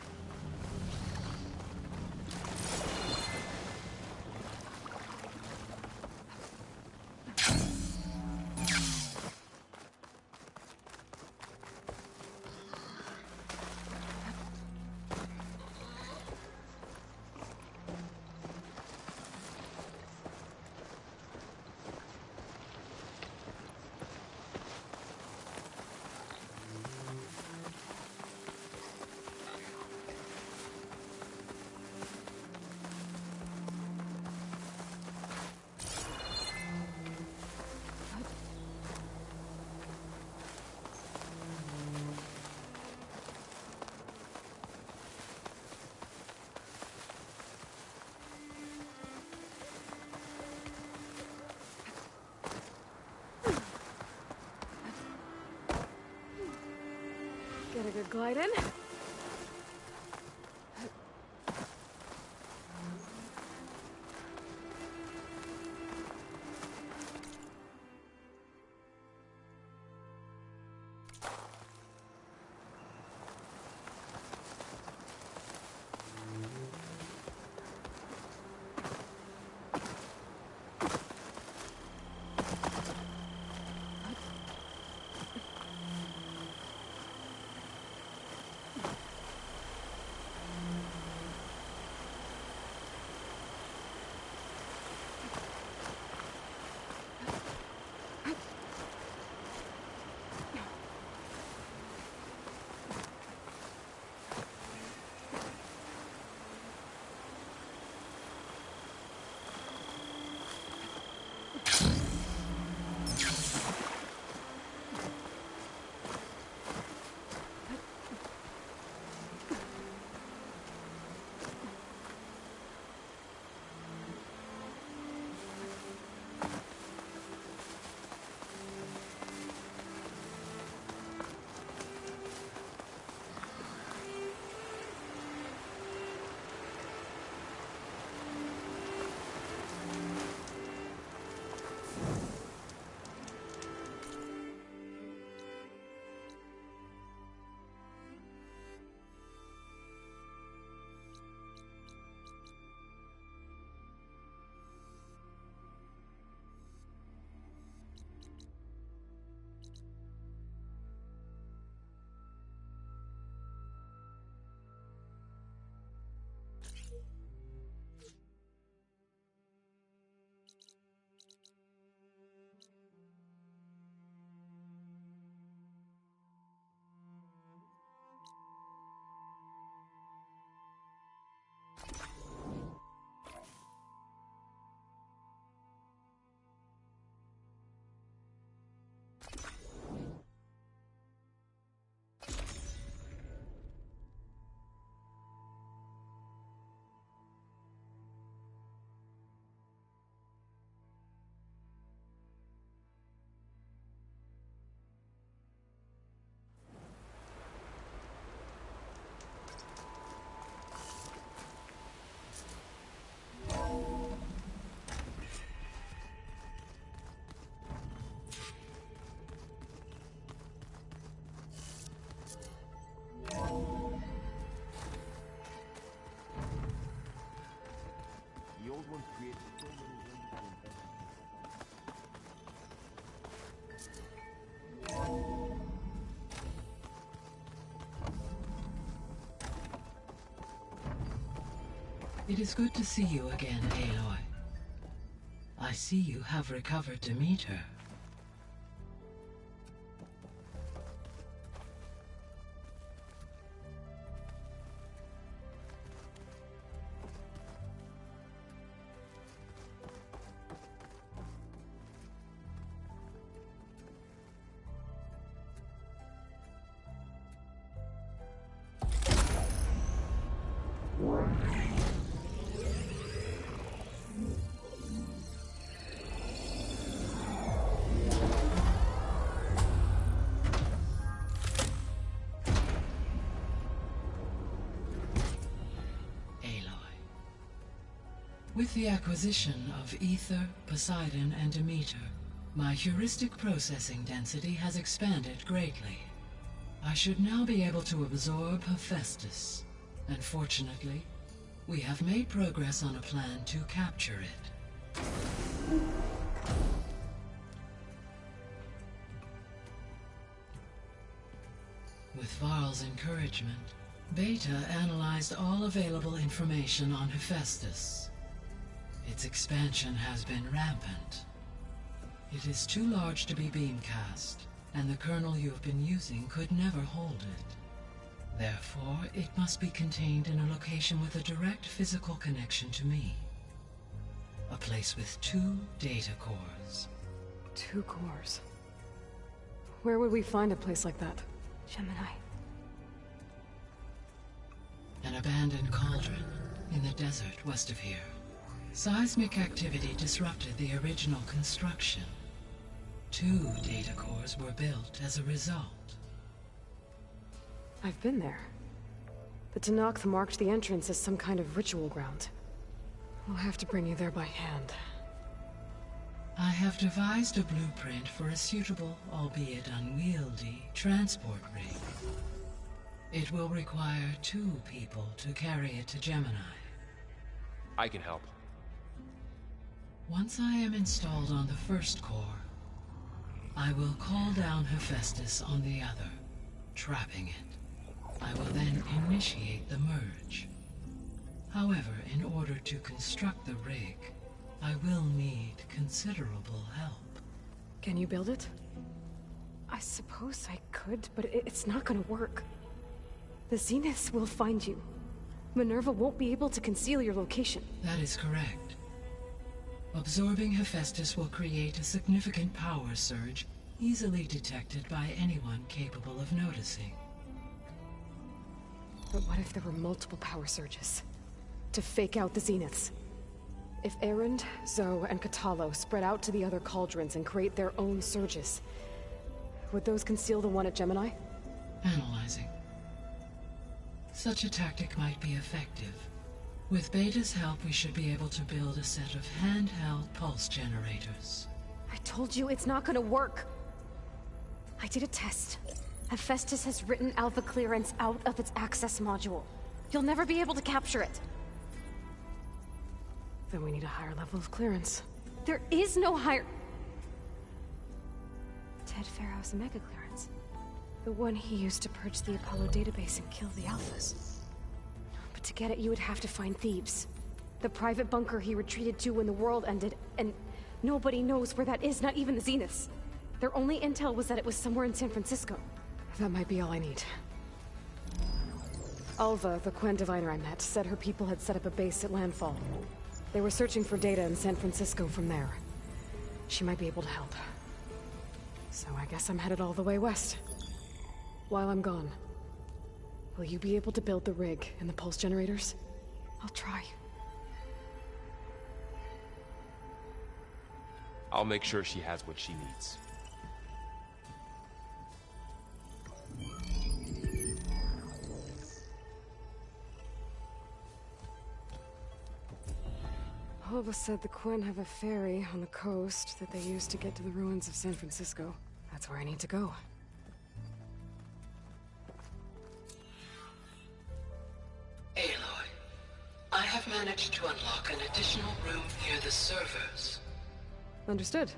Get a good glide in. It is good to see you again, Aloy. I see you have recovered Demeter. With the acquisition of Ether, Poseidon, and Demeter, my heuristic processing density has expanded greatly. I should now be able to absorb Hephaestus, and fortunately, we have made progress on a plan to capture it. With Varl's encouragement, Beta analyzed all available information on Hephaestus. Its expansion has been rampant. It is too large to be beamcast, and the kernel you have been using could never hold it. Therefore, it must be contained in a location with a direct physical connection to me. A place with 2 data cores. 2 cores? Where would we find a place like that? Gemini. An abandoned cauldron in the desert west of here. Seismic activity disrupted the original construction. 2 data cores were built as a result. I've been there. The Tenakth marked the entrance as some kind of ritual ground. We'll have to bring you there by hand. I have devised a blueprint for a suitable, albeit unwieldy, transport rig. It will require 2 people to carry it to Gemini. I can help. Once I am installed on the first core, I will call down Hephaestus on the other, trapping it. I will then initiate the merge. However, in order to construct the rig, I will need considerable help. Can you build it? I suppose I could, but it's not gonna work. The Zeniths will find you. Minerva won't be able to conceal your location. That is correct. Absorbing Hephaestus will create a significant power surge, easily detected by anyone capable of noticing. But what if there were multiple power surges? To fake out the Zeniths? If Erend, Zoe, and Katalo spread out to the other cauldrons and create their own surges, would those conceal the one at Gemini? Analyzing. Such a tactic might be effective. With Beta's help, we should be able to build a set of handheld pulse generators. I told you it's not gonna work. I did a test. Hephaestus has written Alpha clearance out of its access module. You'll never be able to capture it. Then we need a higher level of clearance. There is no higher... Ted Farrow's mega clearance. The one he used to purge the Apollo database and kill the Alphas. But to get it, you would have to find Thebes. The private bunker he retreated to when the world ended, and nobody knows where that is, not even the Zeniths. Their only intel was that it was somewhere in San Francisco. That might be all I need. Alva, the Quen diviner I met, said her people had set up a base at landfall. They were searching for data in San Francisco from there. She might be able to help. So I guess I'm headed all the way west. While I'm gone, will you be able to build the rig and the pulse generators? I'll try. I'll make sure she has what she needs. Alva said the Quen have a ferry on the coast that they use to get to the ruins of San Francisco. That's where I need to go. Aloy, I have managed to unlock an additional room near the servers. Understood.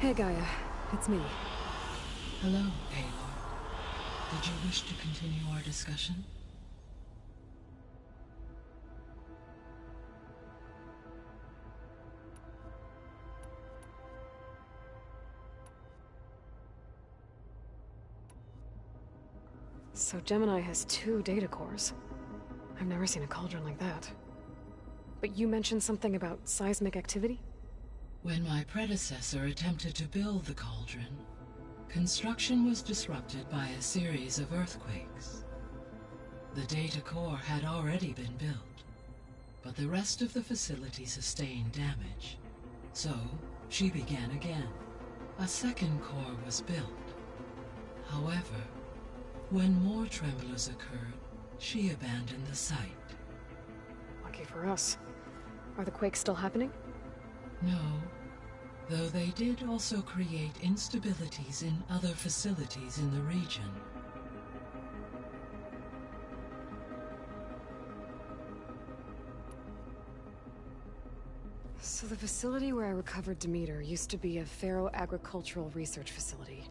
Hey, Gaia. It's me. Hello, Aloy. Did you wish to continue our discussion? So Gemini has 2 data cores. I've never seen a cauldron like that. But you mentioned something about seismic activity? When my predecessor attempted to build the cauldron, construction was disrupted by a series of earthquakes. The data core had already been built, but the rest of the facility sustained damage. So, she began again. A second core was built. However, when more tremblers occurred, she abandoned the site. Lucky for us. Are the quakes still happening? No, though they did also create instabilities in other facilities in the region. So the facility where I recovered Demeter used to be a ferro-agricultural research facility.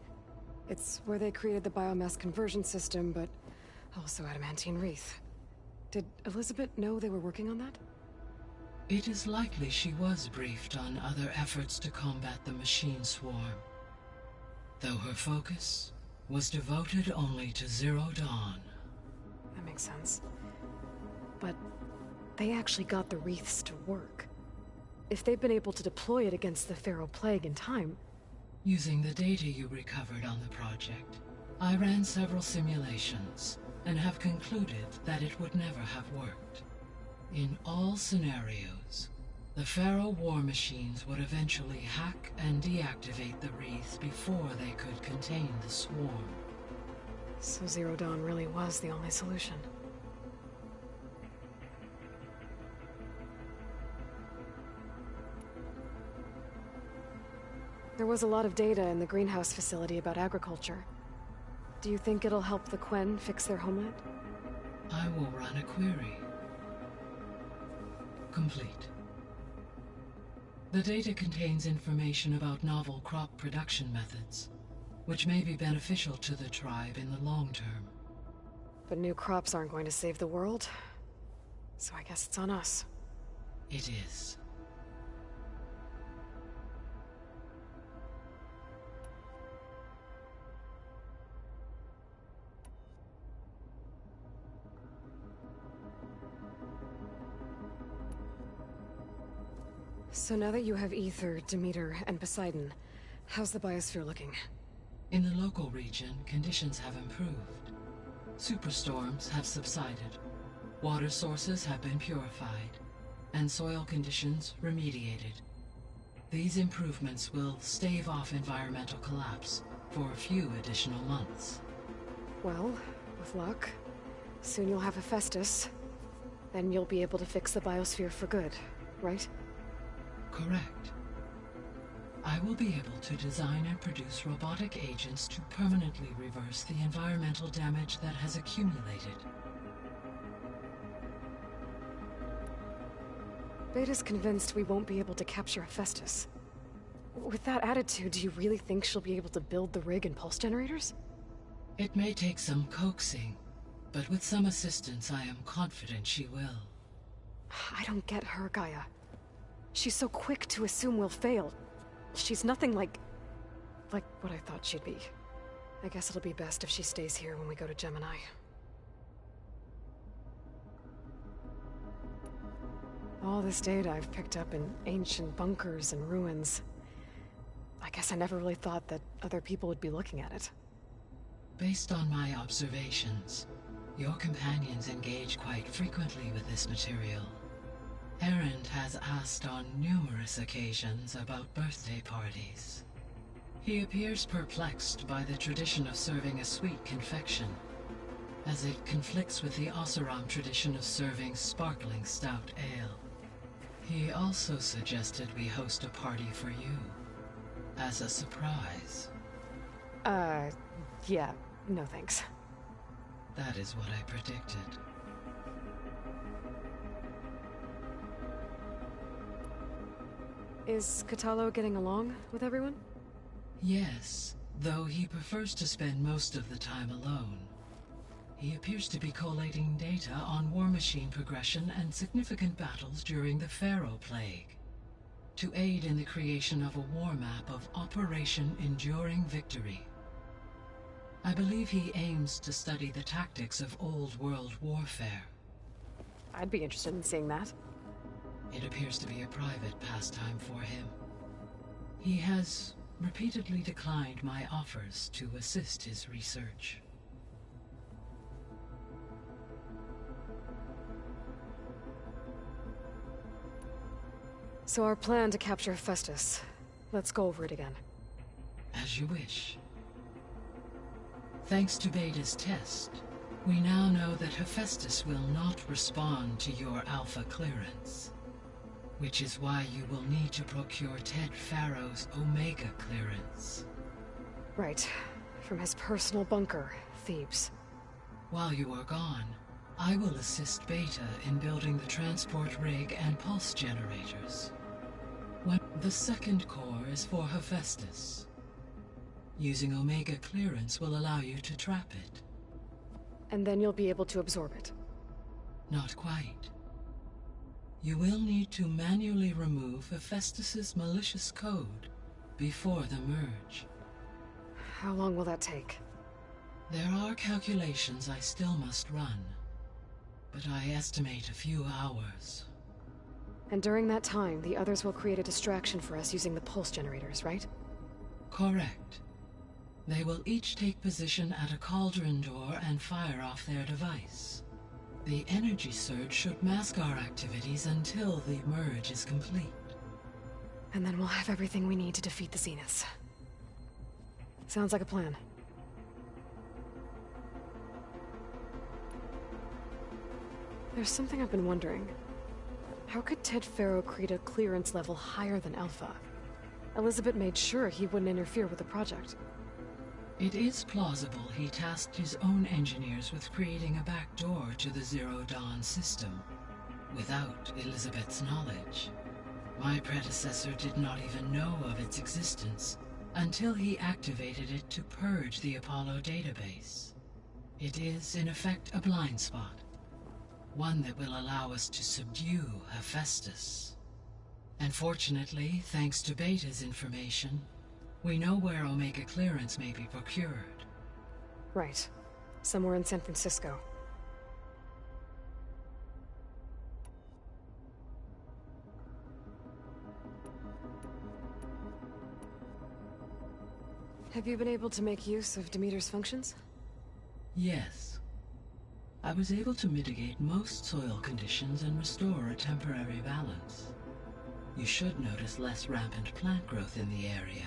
It's where they created the biomass conversion system, but also adamantine wreath. Did Elizabeth know they were working on that? It is likely she was briefed on other efforts to combat the machine swarm, though her focus was devoted only to Zero Dawn. That makes sense. But they actually got the wreaths to work. If they've been able to deploy it against the Pharaoh Plague in time... Using the data you recovered on the project, I ran several simulations and have concluded that it would never have worked. In all scenarios, the Pharaoh war machines would eventually hack and deactivate the wreaths before they could contain the swarm. So Zero Dawn really was the only solution. There was a lot of data in the greenhouse facility about agriculture. Do you think it'll help the Quen fix their homeland? I will run a query. Complete. The data contains information about novel crop production methods, which may be beneficial to the tribe in the long term. But new crops aren't going to save the world, so I guess it's on us. It is. So now that you have Ether, Demeter, and Poseidon, how's the biosphere looking? In the local region, conditions have improved. Superstorms have subsided, water sources have been purified, and soil conditions remediated. These improvements will stave off environmental collapse for a few additional months. Well, with luck, soon you'll have Hephaestus. Then you'll be able to fix the biosphere for good, right? Correct. I will be able to design and produce robotic agents to permanently reverse the environmental damage that has accumulated. Beta's convinced we won't be able to capture Hephaestus. With that attitude, do you really think she'll be able to build the rig and pulse generators? It may take some coaxing, but with some assistance I am confident she will. I don't get her, Gaia. She's so quick to assume we'll fail. She's nothing like what I thought she'd be. I guess it'll be best if she stays here when we go to Gemini. All this data I've picked up in ancient bunkers and ruins. I guess I never really thought that other people would be looking at it. Based on my observations, your companions engage quite frequently with this material. Erend has asked on numerous occasions about birthday parties. He appears perplexed by the tradition of serving a sweet confection, as it conflicts with the Oseram tradition of serving sparkling stout ale. He also suggested we host a party for you, as a surprise. Yeah, no thanks. That is what I predicted. Is Katalo getting along with everyone? Yes, though he prefers to spend most of the time alone. He appears to be collating data on war machine progression and significant battles during the Pharaoh Plague, to aid in the creation of a war map of Operation Enduring Victory. I believe he aims to study the tactics of old world warfare. I'd be interested in seeing that. It appears to be a private pastime for him. He has repeatedly declined my offers to assist his research. So our plan to capture Hephaestus. Let's go over it again. As you wish. Thanks to Beta's test, we now know that Hephaestus will not respond to your Alpha clearance, which is why you will need to procure Ted Pharaoh's Omega clearance. Right. From his personal bunker, Thebes. While you are gone, I will assist Beta in building the transport rig and pulse generators. The second core is for Hephaestus. Using Omega clearance will allow you to trap it. And then you'll be able to absorb it. Not quite. You will need to manually remove Hephaestus's malicious code before the merge. How long will that take? There are calculations I still must run, but I estimate a few hours. And during that time, the others will create a distraction for us using the pulse generators, right? Correct. They will each take position at a cauldron door and fire off their device. The energy surge should mask our activities until the merge is complete. And then we'll have everything we need to defeat the Zeniths. Sounds like a plan. There's something I've been wondering. How could Ted Pharaoh create a clearance level higher than Alpha? Elizabeth made sure he wouldn't interfere with the project. It is plausible he tasked his own engineers with creating a back door to the Zero Dawn system, without Elizabeth's knowledge. My predecessor did not even know of its existence until he activated it to purge the Apollo database. It is, in effect, a blind spot. One that will allow us to subdue Hephaestus. And fortunately, thanks to Beta's information, we know where Omega clearance may be procured. Right. Somewhere in San Francisco. Have you been able to make use of Demeter's functions? Yes. I was able to mitigate most soil conditions and restore a temporary balance. You should notice less rampant plant growth in the area.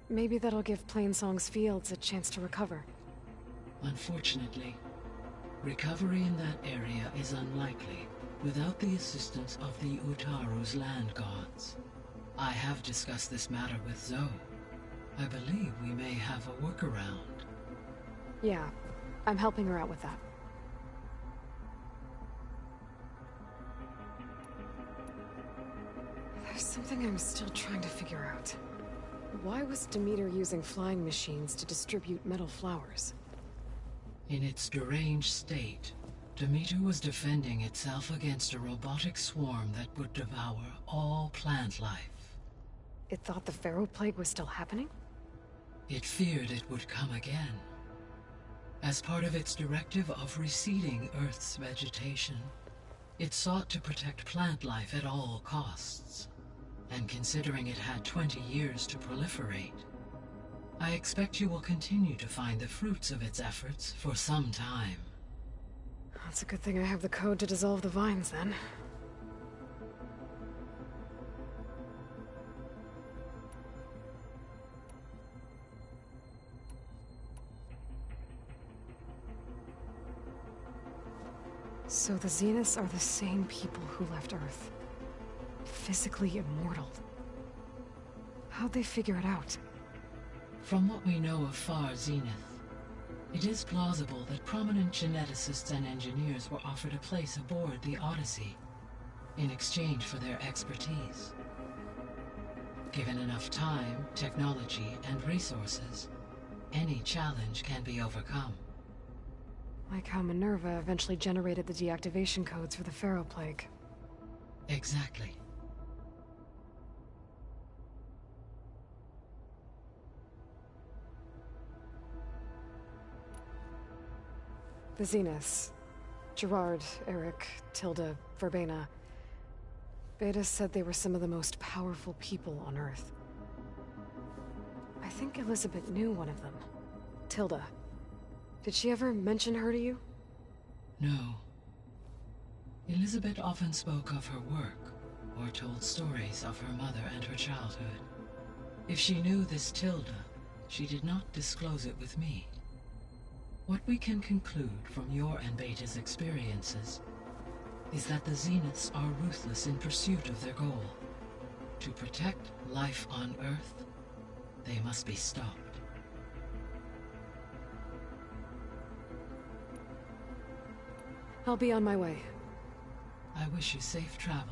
Maybe that'll give Plainsong's fields a chance to recover. Unfortunately, recovery in that area is unlikely without the assistance of the Utaru's land gods. I have discussed this matter with Zoe. I believe we may have a workaround. Yeah, I'm helping her out with that. There's something I'm still trying to figure out. Why was Demeter using flying machines to distribute metal flowers? In its deranged state, Demeter was defending itself against a robotic swarm that would devour all plant life. It thought the Pharaoh Plague was still happening? It feared it would come again. As part of its directive of reseeding Earth's vegetation, it sought to protect plant life at all costs. And considering it had 20 years to proliferate, I expect you will continue to find the fruits of its efforts for some time. That's a good thing I have the code to dissolve the vines, then. So the Zeniths are the same people who left Earth. Physically immortal. How'd they figure it out? From what we know of Far Zenith, it is plausible that prominent geneticists and engineers were offered a place aboard the Odyssey in exchange for their expertise. Given enough time, technology, and resources, any challenge can be overcome. Like how Minerva eventually generated the deactivation codes for the Pharaoh Plague. Exactly. The Zeniths. Gerard, Eric, Tilda, Verbena. Beta said they were some of the most powerful people on Earth. I think Elizabeth knew one of them. Tilda. Did she ever mention her to you? No. Elizabeth often spoke of her work, or told stories of her mother and her childhood. If she knew this Tilda, she did not disclose it with me. What we can conclude from your and Beta's experiences is that the Zeniths are ruthless in pursuit of their goal. To protect life on Earth, they must be stopped. I'll be on my way. I wish you safe travels.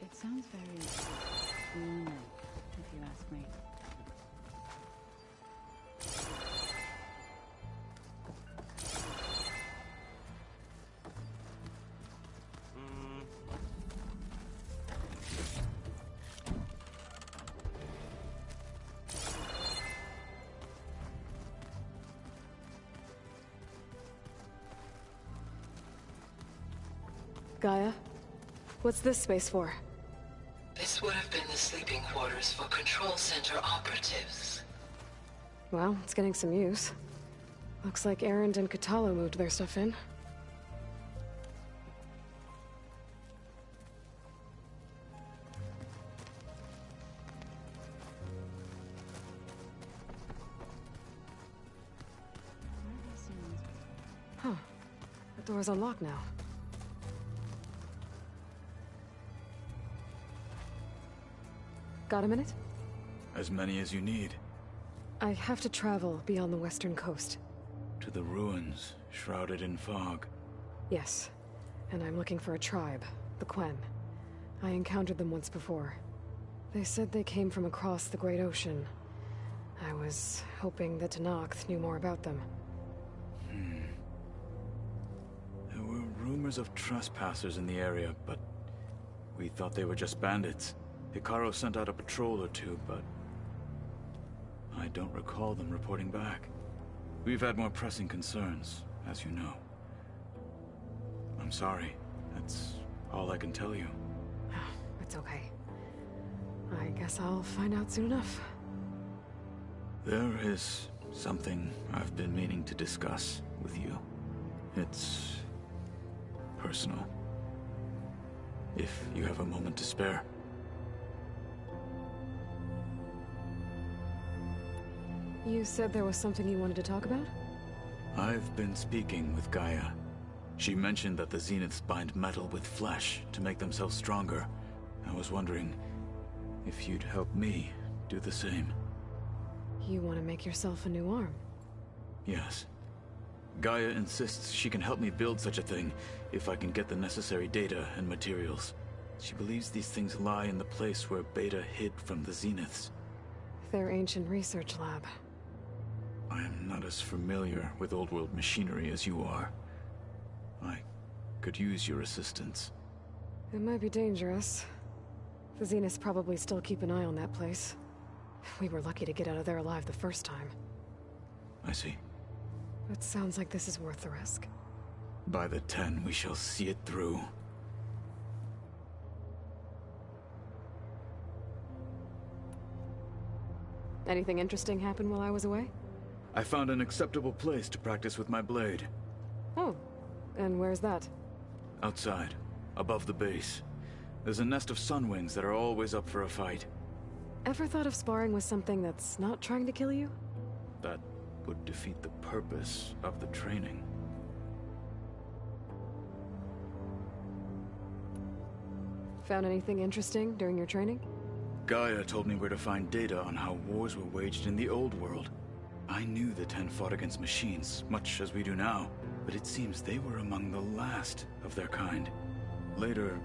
It sounds very human, if you ask me. Gaia? What's this space for? This would have been the sleeping quarters for Control Center operatives. Well, it's getting some use. Looks like Erend and Katalo moved their stuff in. Huh. The door's unlocked now. Got a minute? As many as you need. I have to travel beyond the western coast. To the ruins, shrouded in fog. Yes. And I'm looking for a tribe, the Quen. I encountered them once before. They said they came from across the Great Ocean. I was hoping that Tenakth knew more about them. There were rumors of trespassers in the area, but we thought they were just bandits. Hikaru sent out a patrol or two, but I don't recall them reporting back. We've had more pressing concerns, as you know. I'm sorry. That's all I can tell you. It's okay. I guess I'll find out soon enough. There is something I've been meaning to discuss with you. It's personal. If you have a moment to spare. You said there was something you wanted to talk about? I've been speaking with Gaia. She mentioned that the Zeniths bind metal with flesh to make themselves stronger. I was wondering if you'd help me do the same. You want to make yourself a new arm? Yes. Gaia insists she can help me build such a thing if I can get the necessary data and materials. She believes these things lie in the place where Beta hid from the Zeniths. Their ancient research lab. I am not as familiar with old-world machinery as you are. I could use your assistance. It might be dangerous. The Zeniths probably still keep an eye on that place. We were lucky to get out of there alive the first time. I see. It sounds like this is worth the risk. By the 10, we shall see it through. Anything interesting happen while I was away? I found an acceptable place to practice with my blade. Oh, and where's that? Outside, above the base. There's a nest of sunwings that are always up for a fight. Ever thought of sparring with something that's not trying to kill you? That would defeat the purpose of the training. Found anything interesting during your training? Gaia told me where to find data on how wars were waged in the old world. I knew the Ten fought against machines, much as we do now, but it seems they were among the last of their kind. Later,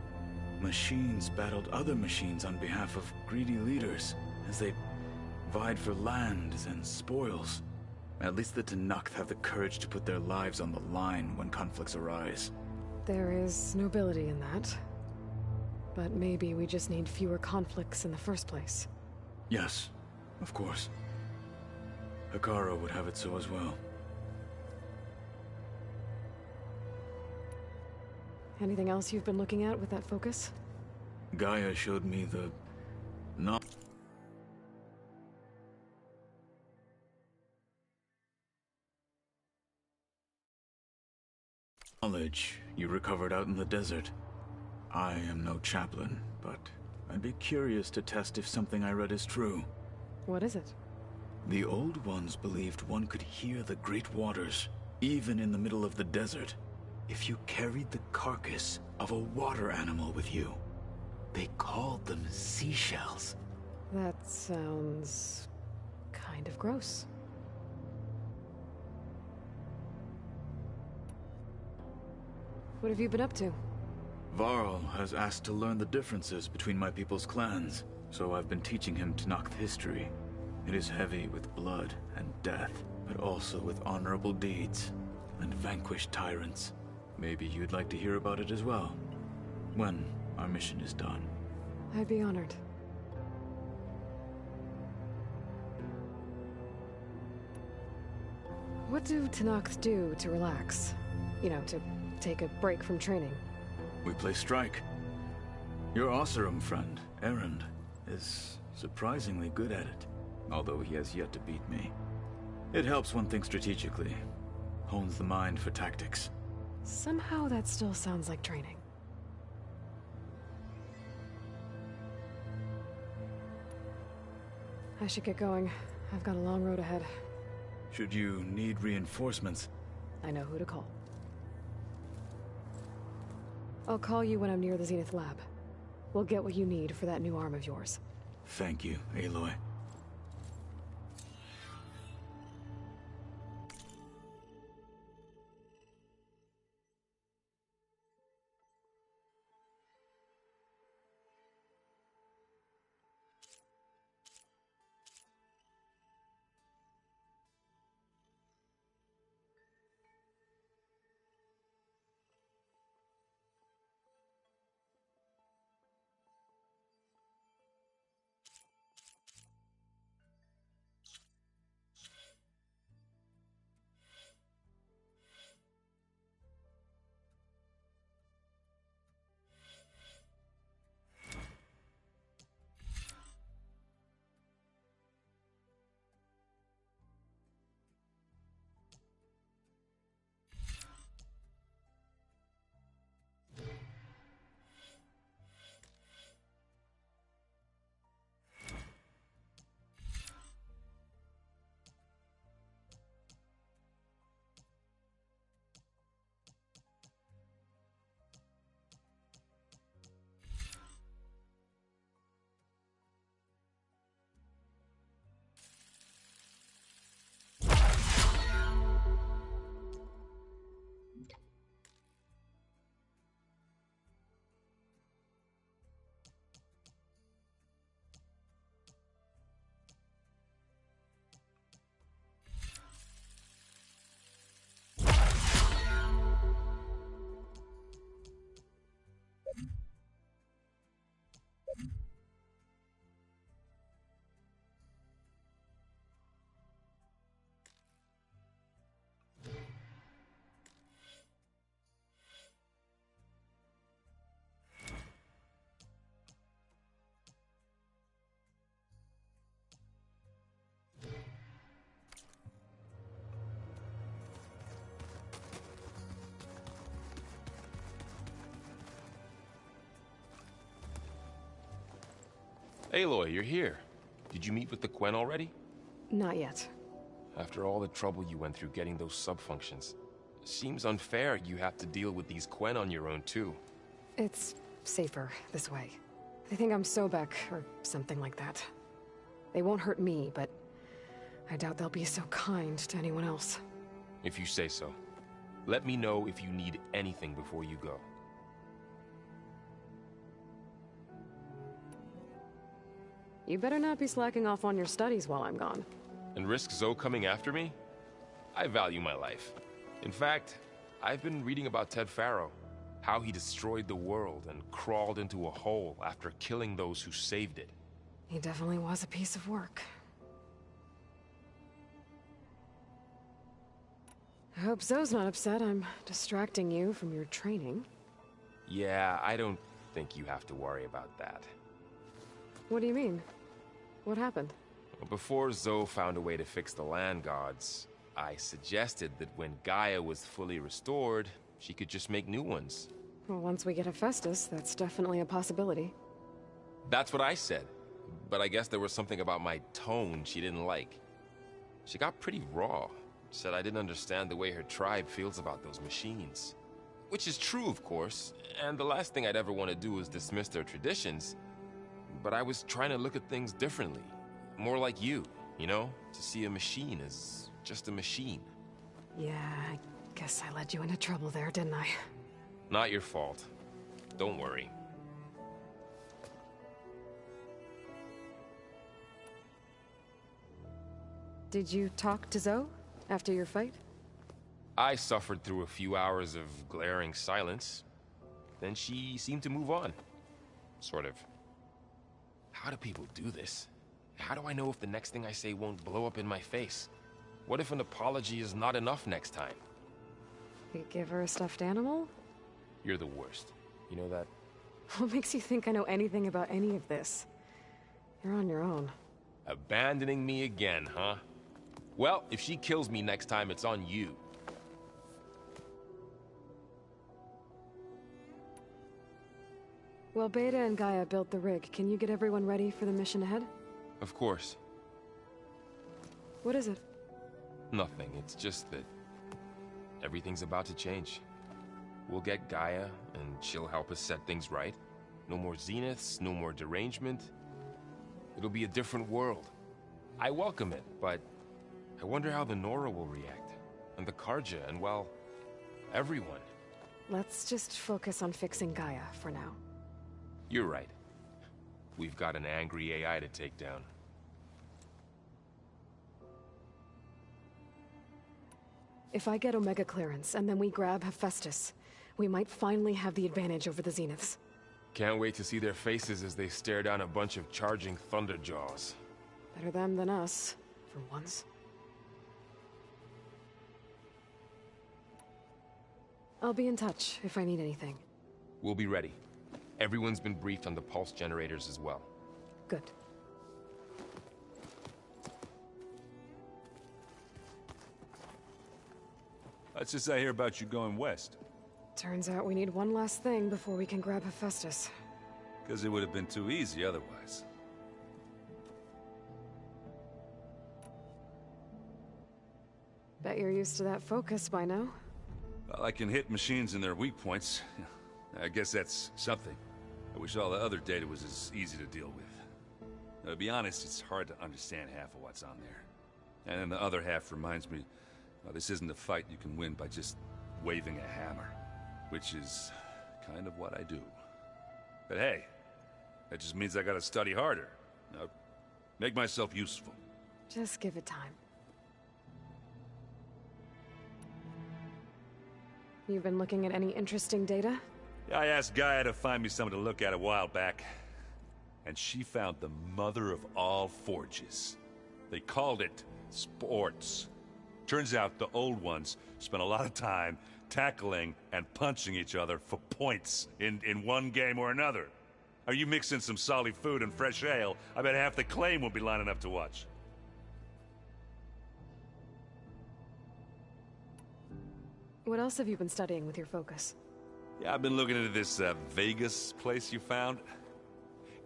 machines battled other machines on behalf of greedy leaders, as they vied for lands and spoils. At least the Tenakth have the courage to put their lives on the line when conflicts arise. There is nobility in that. But maybe we just need fewer conflicts in the first place. Yes, of course. Hekarro would have it so as well. Anything else you've been looking at with that focus? Gaia showed me the knowledge you recovered out in the desert. I am no chaplain, but I'd be curious to test if something I read is true. What is it? The Old Ones believed one could hear the great waters, even in the middle of the desert, if you carried the carcass of a water animal with you. They called them seashells. That sounds kind of gross. What have you been up to? Varl has asked to learn the differences between my people's clans, so I've been teaching him Tenakth history. It is heavy with blood and death, but also with honorable deeds and vanquished tyrants. Maybe you'd like to hear about it as well, when our mission is done. I'd be honored. What do Tenakth do to relax? You know, to take a break from training? We play strike. Your Oseram friend, Erend, is surprisingly good at it, although he has yet to beat me. It helps one think strategically, hones the mind for tactics. Somehow that still sounds like training. I should get going. I've got a long road ahead. Should you need reinforcements, I know who to call. I'll call you when I'm near the Zenith lab. We'll get what you need for that new arm of yours. Thank you, Aloy. Aloy, you're here. Did you meet with the Quen already? Not yet. After all the trouble you went through getting those subfunctions, seems unfair you have to deal with these Quen on your own too. It's safer this way. They think I'm Sobek, or something like that. They won't hurt me, but I doubt they'll be so kind to anyone else. If you say so. Let me know if you need anything before you go. You better not be slacking off on your studies while I'm gone. And risk Zoe coming after me? I value my life. In fact, I've been reading about Ted Faro. How he destroyed the world and crawled into a hole after killing those who saved it. He definitely was a piece of work. I hope Zoe's not upset I'm distracting you from your training. Yeah, I don't think you have to worry about that. What do you mean? What happened? Well, before Zoe found a way to fix the land gods, I suggested that when Gaia was fully restored, she could just make new ones. Well, once we get Hephaestus, that's definitely a possibility. That's what I said. But I guess there was something about my tone she didn't like. She got pretty raw. Said I didn't understand the way her tribe feels about those machines. Which is true, of course, and the last thing I'd ever want to do is dismiss their traditions. But I was trying to look at things differently. More like you know? To see a machine as just a machine. Yeah, I guess I led you into trouble there, didn't I? Not your fault. Don't worry. Did you talk to Zoe after your fight? I suffered through a few hours of glaring silence. Then she seemed to move on. Sort of. How do people do this? How do I know if the next thing I say won't blow up in my face? What if an apology is not enough next time? You give her a stuffed animal? You're the worst. You know that? What makes you think I know anything about any of this? You're on your own. Abandoning me again, huh? Well, if she kills me next time, it's on you. Well, Beta and Gaia built the rig. Can you get everyone ready for the mission ahead? Of course. What is it? Nothing. It's just that everything's about to change. We'll get Gaia, and she'll help us set things right. No more zeniths, no more derangement. It'll be a different world. I welcome it, but I wonder how the Nora will react. And the Karja, and well, everyone. Let's just focus on fixing Gaia for now. You're right. We've got an angry AI to take down. If I get Omega clearance, and then we grab Hephaestus, we might finally have the advantage over the Zeniths. Can't wait to see their faces as they stare down a bunch of charging Thunderjaws. Better them than us, for once. I'll be in touch if I need anything. We'll be ready. Everyone's been briefed on the pulse generators as well. Good. What's this I hear about you going west? Turns out we need one last thing before we can grab Hephaestus. Because it would have been too easy otherwise. Bet you're used to that focus by now. Well, I can hit machines in their weak points. I guess that's something. I wish all the other data was as easy to deal with. Now, to be honest, it's hard to understand half of what's on there. And then the other half reminds me, well, this isn't a fight you can win by just waving a hammer. Which is kind of what I do. But hey, that just means I gotta study harder. Now, make myself useful. Just give it time. You've been looking at any interesting data? Yeah, I asked Gaia to find me something to look at a while back. And she found the mother of all forges. They called it sports. Turns out the old ones spent a lot of time tackling and punching each other for points in one game or another. Are you mixing some solid food and fresh ale? I bet half the claim will be lining up to watch. What else have you been studying with your focus? Yeah, I've been looking into this Vegas place you found.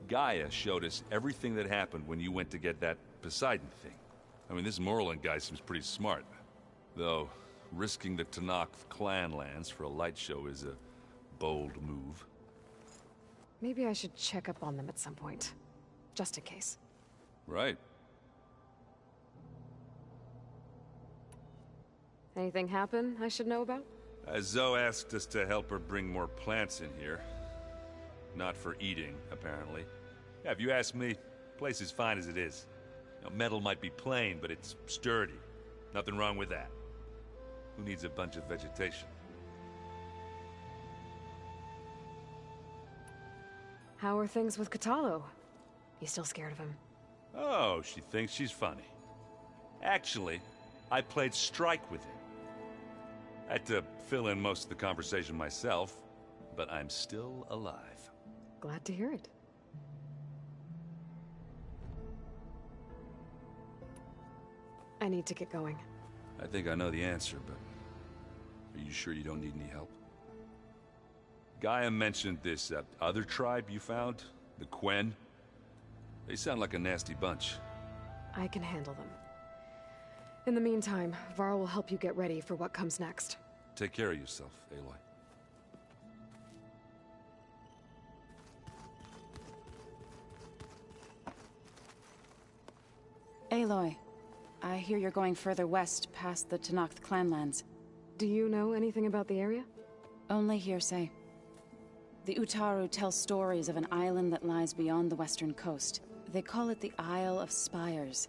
Gaia showed us everything that happened when you went to get that Poseidon thing. I mean, this Merlin guy seems pretty smart. Though, risking the Tanakh clan lands for a light show is a bold move. Maybe I should check up on them at some point. Just in case. Right. Anything happen I should know about? Zoe asked us to help her bring more plants in here. Not for eating, apparently. Yeah, if you ask me, the place is fine as it is. You know, metal might be plain, but it's sturdy. Nothing wrong with that. Who needs a bunch of vegetation? How are things with Katalo? You still scared of him? Oh, she thinks she's funny. Actually, I played strike with him. I had to fill in most of the conversation myself, but I'm still alive. Glad to hear it. I need to get going. I think I know the answer, but are you sure you don't need any help? Gaia mentioned this other tribe you found, the Quen. They sound like a nasty bunch. I can handle them. In the meantime, Varl will help you get ready for what comes next. Take care of yourself, Aloy. Aloy, I hear you're going further west past the Tenakth clanlands. Do you know anything about the area? Only hearsay. The Utaru tell stories of an island that lies beyond the western coast. They call it the Isle of Spires.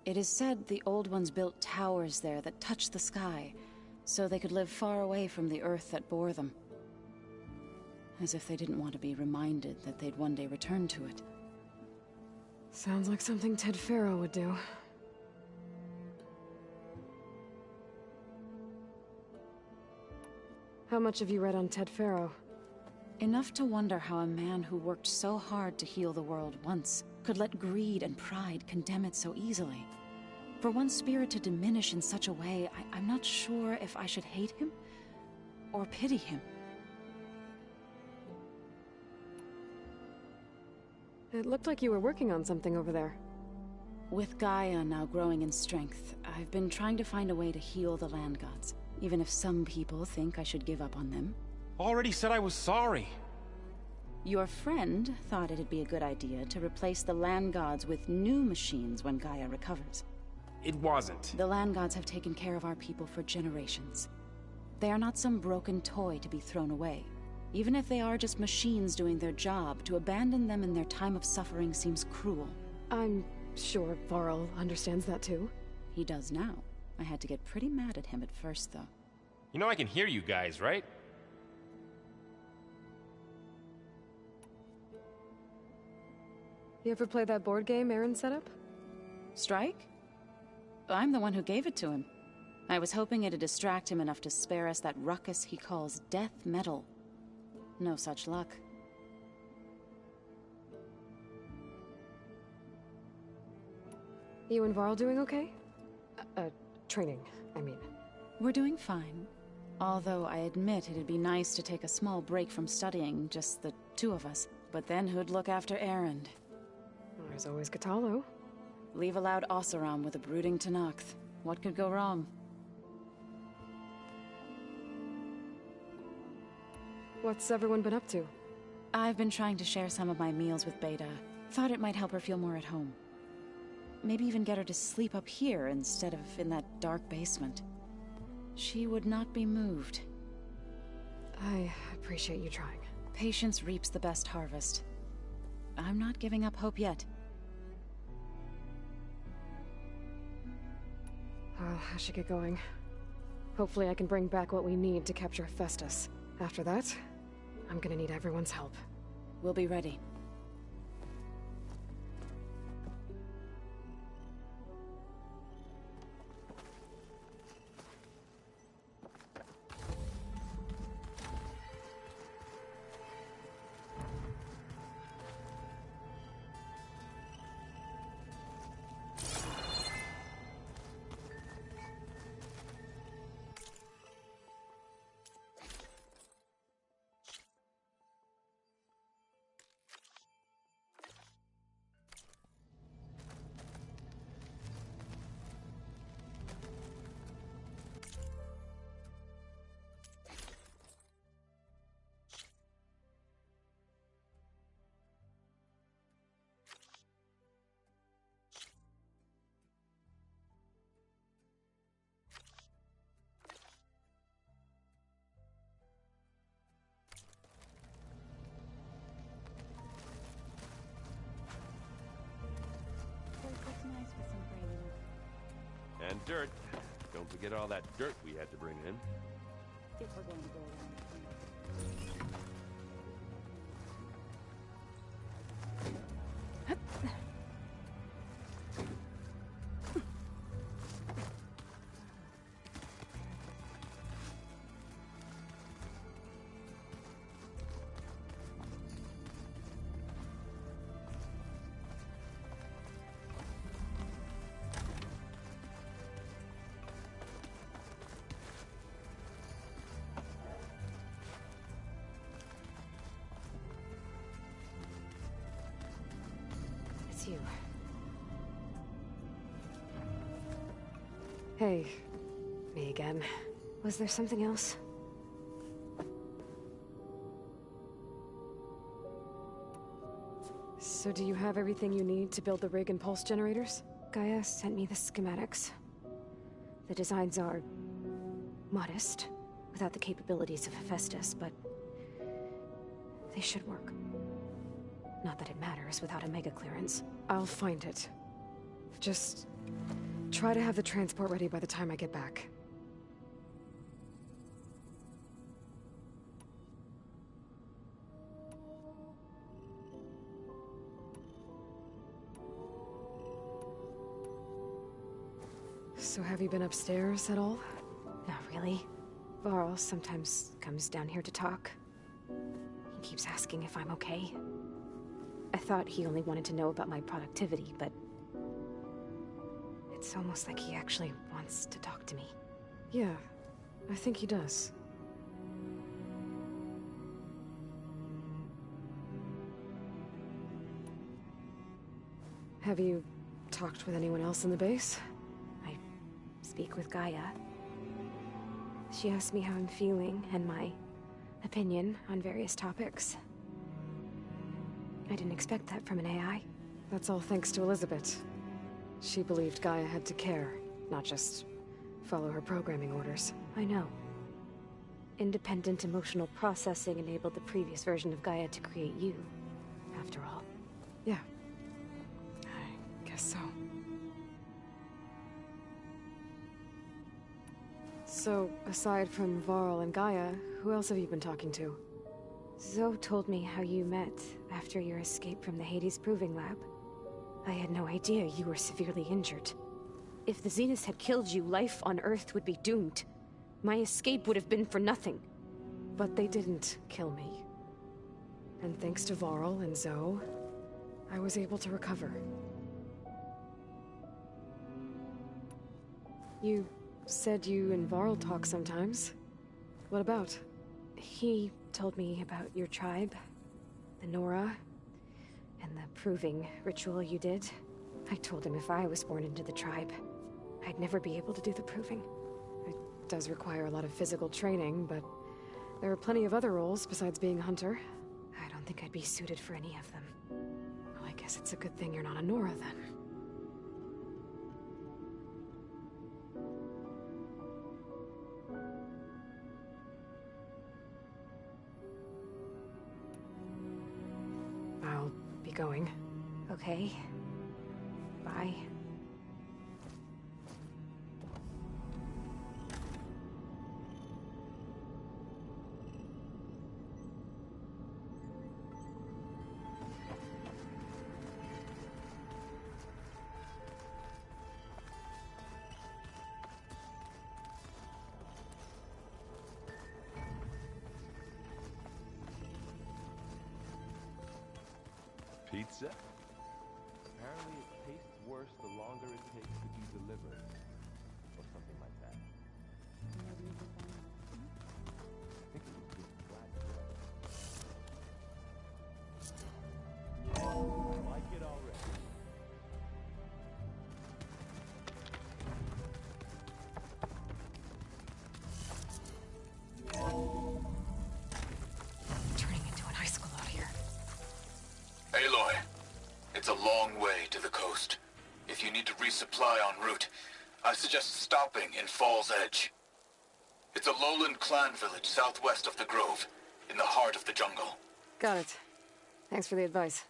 It is said the Old Ones built towers there that touch the sky, so they could live far away from the earth that bore them. As if they didn't want to be reminded that they'd one day return to it. Sounds like something Ted Faro would do. How much have you read on Ted Faro? Enough to wonder how a man who worked so hard to heal the world once could let greed and pride condemn it so easily. For one spirit to diminish in such a way, I'm not sure if I should hate him or pity him. It looked like you were working on something over there. With Gaia now growing in strength, I've been trying to find a way to heal the land gods, even if some people think I should give up on them. Already said I was sorry. Your friend thought it'd be a good idea to replace the land gods with new machines when Gaia recovers. It wasn't. The land gods have taken care of our people for generations. They are not some broken toy to be thrown away. Even if they are just machines doing their job, to abandon them in their time of suffering seems cruel. I'm sure Varl understands that too. He does now. I had to get pretty mad at him at first, though. You know I can hear you guys, right? You ever play that board game Aaron set up? Strike? I'm the one who gave it to him. I was hoping it'd distract him enough to spare us that ruckus he calls death metal. No such luck. You and Varl doing okay? Training, I mean. We're doing fine. Although I admit it'd be nice to take a small break from studying, just the two of us. But then who'd look after Erend? There's always Katalo. Leave a loud Oseram with a brooding Tenakth. What could go wrong? What's everyone been up to? I've been trying to share some of my meals with Beta. Thought it might help her feel more at home. Maybe even get her to sleep up here instead of in that dark basement. She would not be moved. I appreciate you trying. Patience reaps the best harvest. I'm not giving up hope yet. I should get going. Hopefully I can bring back what we need to capture Hephaestus. After that, I'm gonna need everyone's help. We'll be ready. shirt. Don't forget all that dirt we had to bring in. If we're going to go around. You. Hey, me again. Was there something else? So do you have everything you need to build the rig and pulse generators? Gaia sent me the schematics. The designs are modest, without the capabilities of Hephaestus, but they should work. Not that it matters without a mega clearance. I'll find it. Just try to have the transport ready by the time I get back. So have you been upstairs at all? Not really. Varl sometimes comes down here to talk. He keeps asking if I'm okay. I thought he only wanted to know about my productivity, but it's almost like he actually wants to talk to me. Yeah, I think he does. Have you talked with anyone else in the base? I speak with Gaia. She asks me how I'm feeling and my opinion on various topics. I didn't expect that from an AI. That's all thanks to Elizabeth. She believed Gaia had to care, not just follow her programming orders. I know. Independent emotional processing enabled the previous version of Gaia to create you, after all. Yeah. I guess so. So, aside from Varl and Gaia, who else have you been talking to? Zoe told me how you met after your escape from the Hades Proving Lab. I had no idea you were severely injured. If the Zeniths had killed you, life on Earth would be doomed. My escape would have been for nothing. But they didn't kill me. And thanks to Varl and Zoe, I was able to recover. You said you and Varl talk sometimes. What about? He told me about your tribe, the Nora, and the proving ritual you did. I told him if I was born into the tribe, I'd never be able to do the proving. It does require a lot of physical training, but there are plenty of other roles besides being a hunter. I don't think I'd be suited for any of them. Well, I guess it's a good thing you're not a Nora, then. I'll be going. Okay. Bye. Pizza? Apparently it tastes worse the longer it takes to be delivered. Or something like that. I think it was just flat bread. I like it already. Turning into an high school out here. Aloy, it's a long way to the coast. If you need to resupply en route, I suggest stopping in Fall's Edge. It's a lowland clan village southwest of the Grove, in the heart of the jungle. Got it. Thanks for the advice.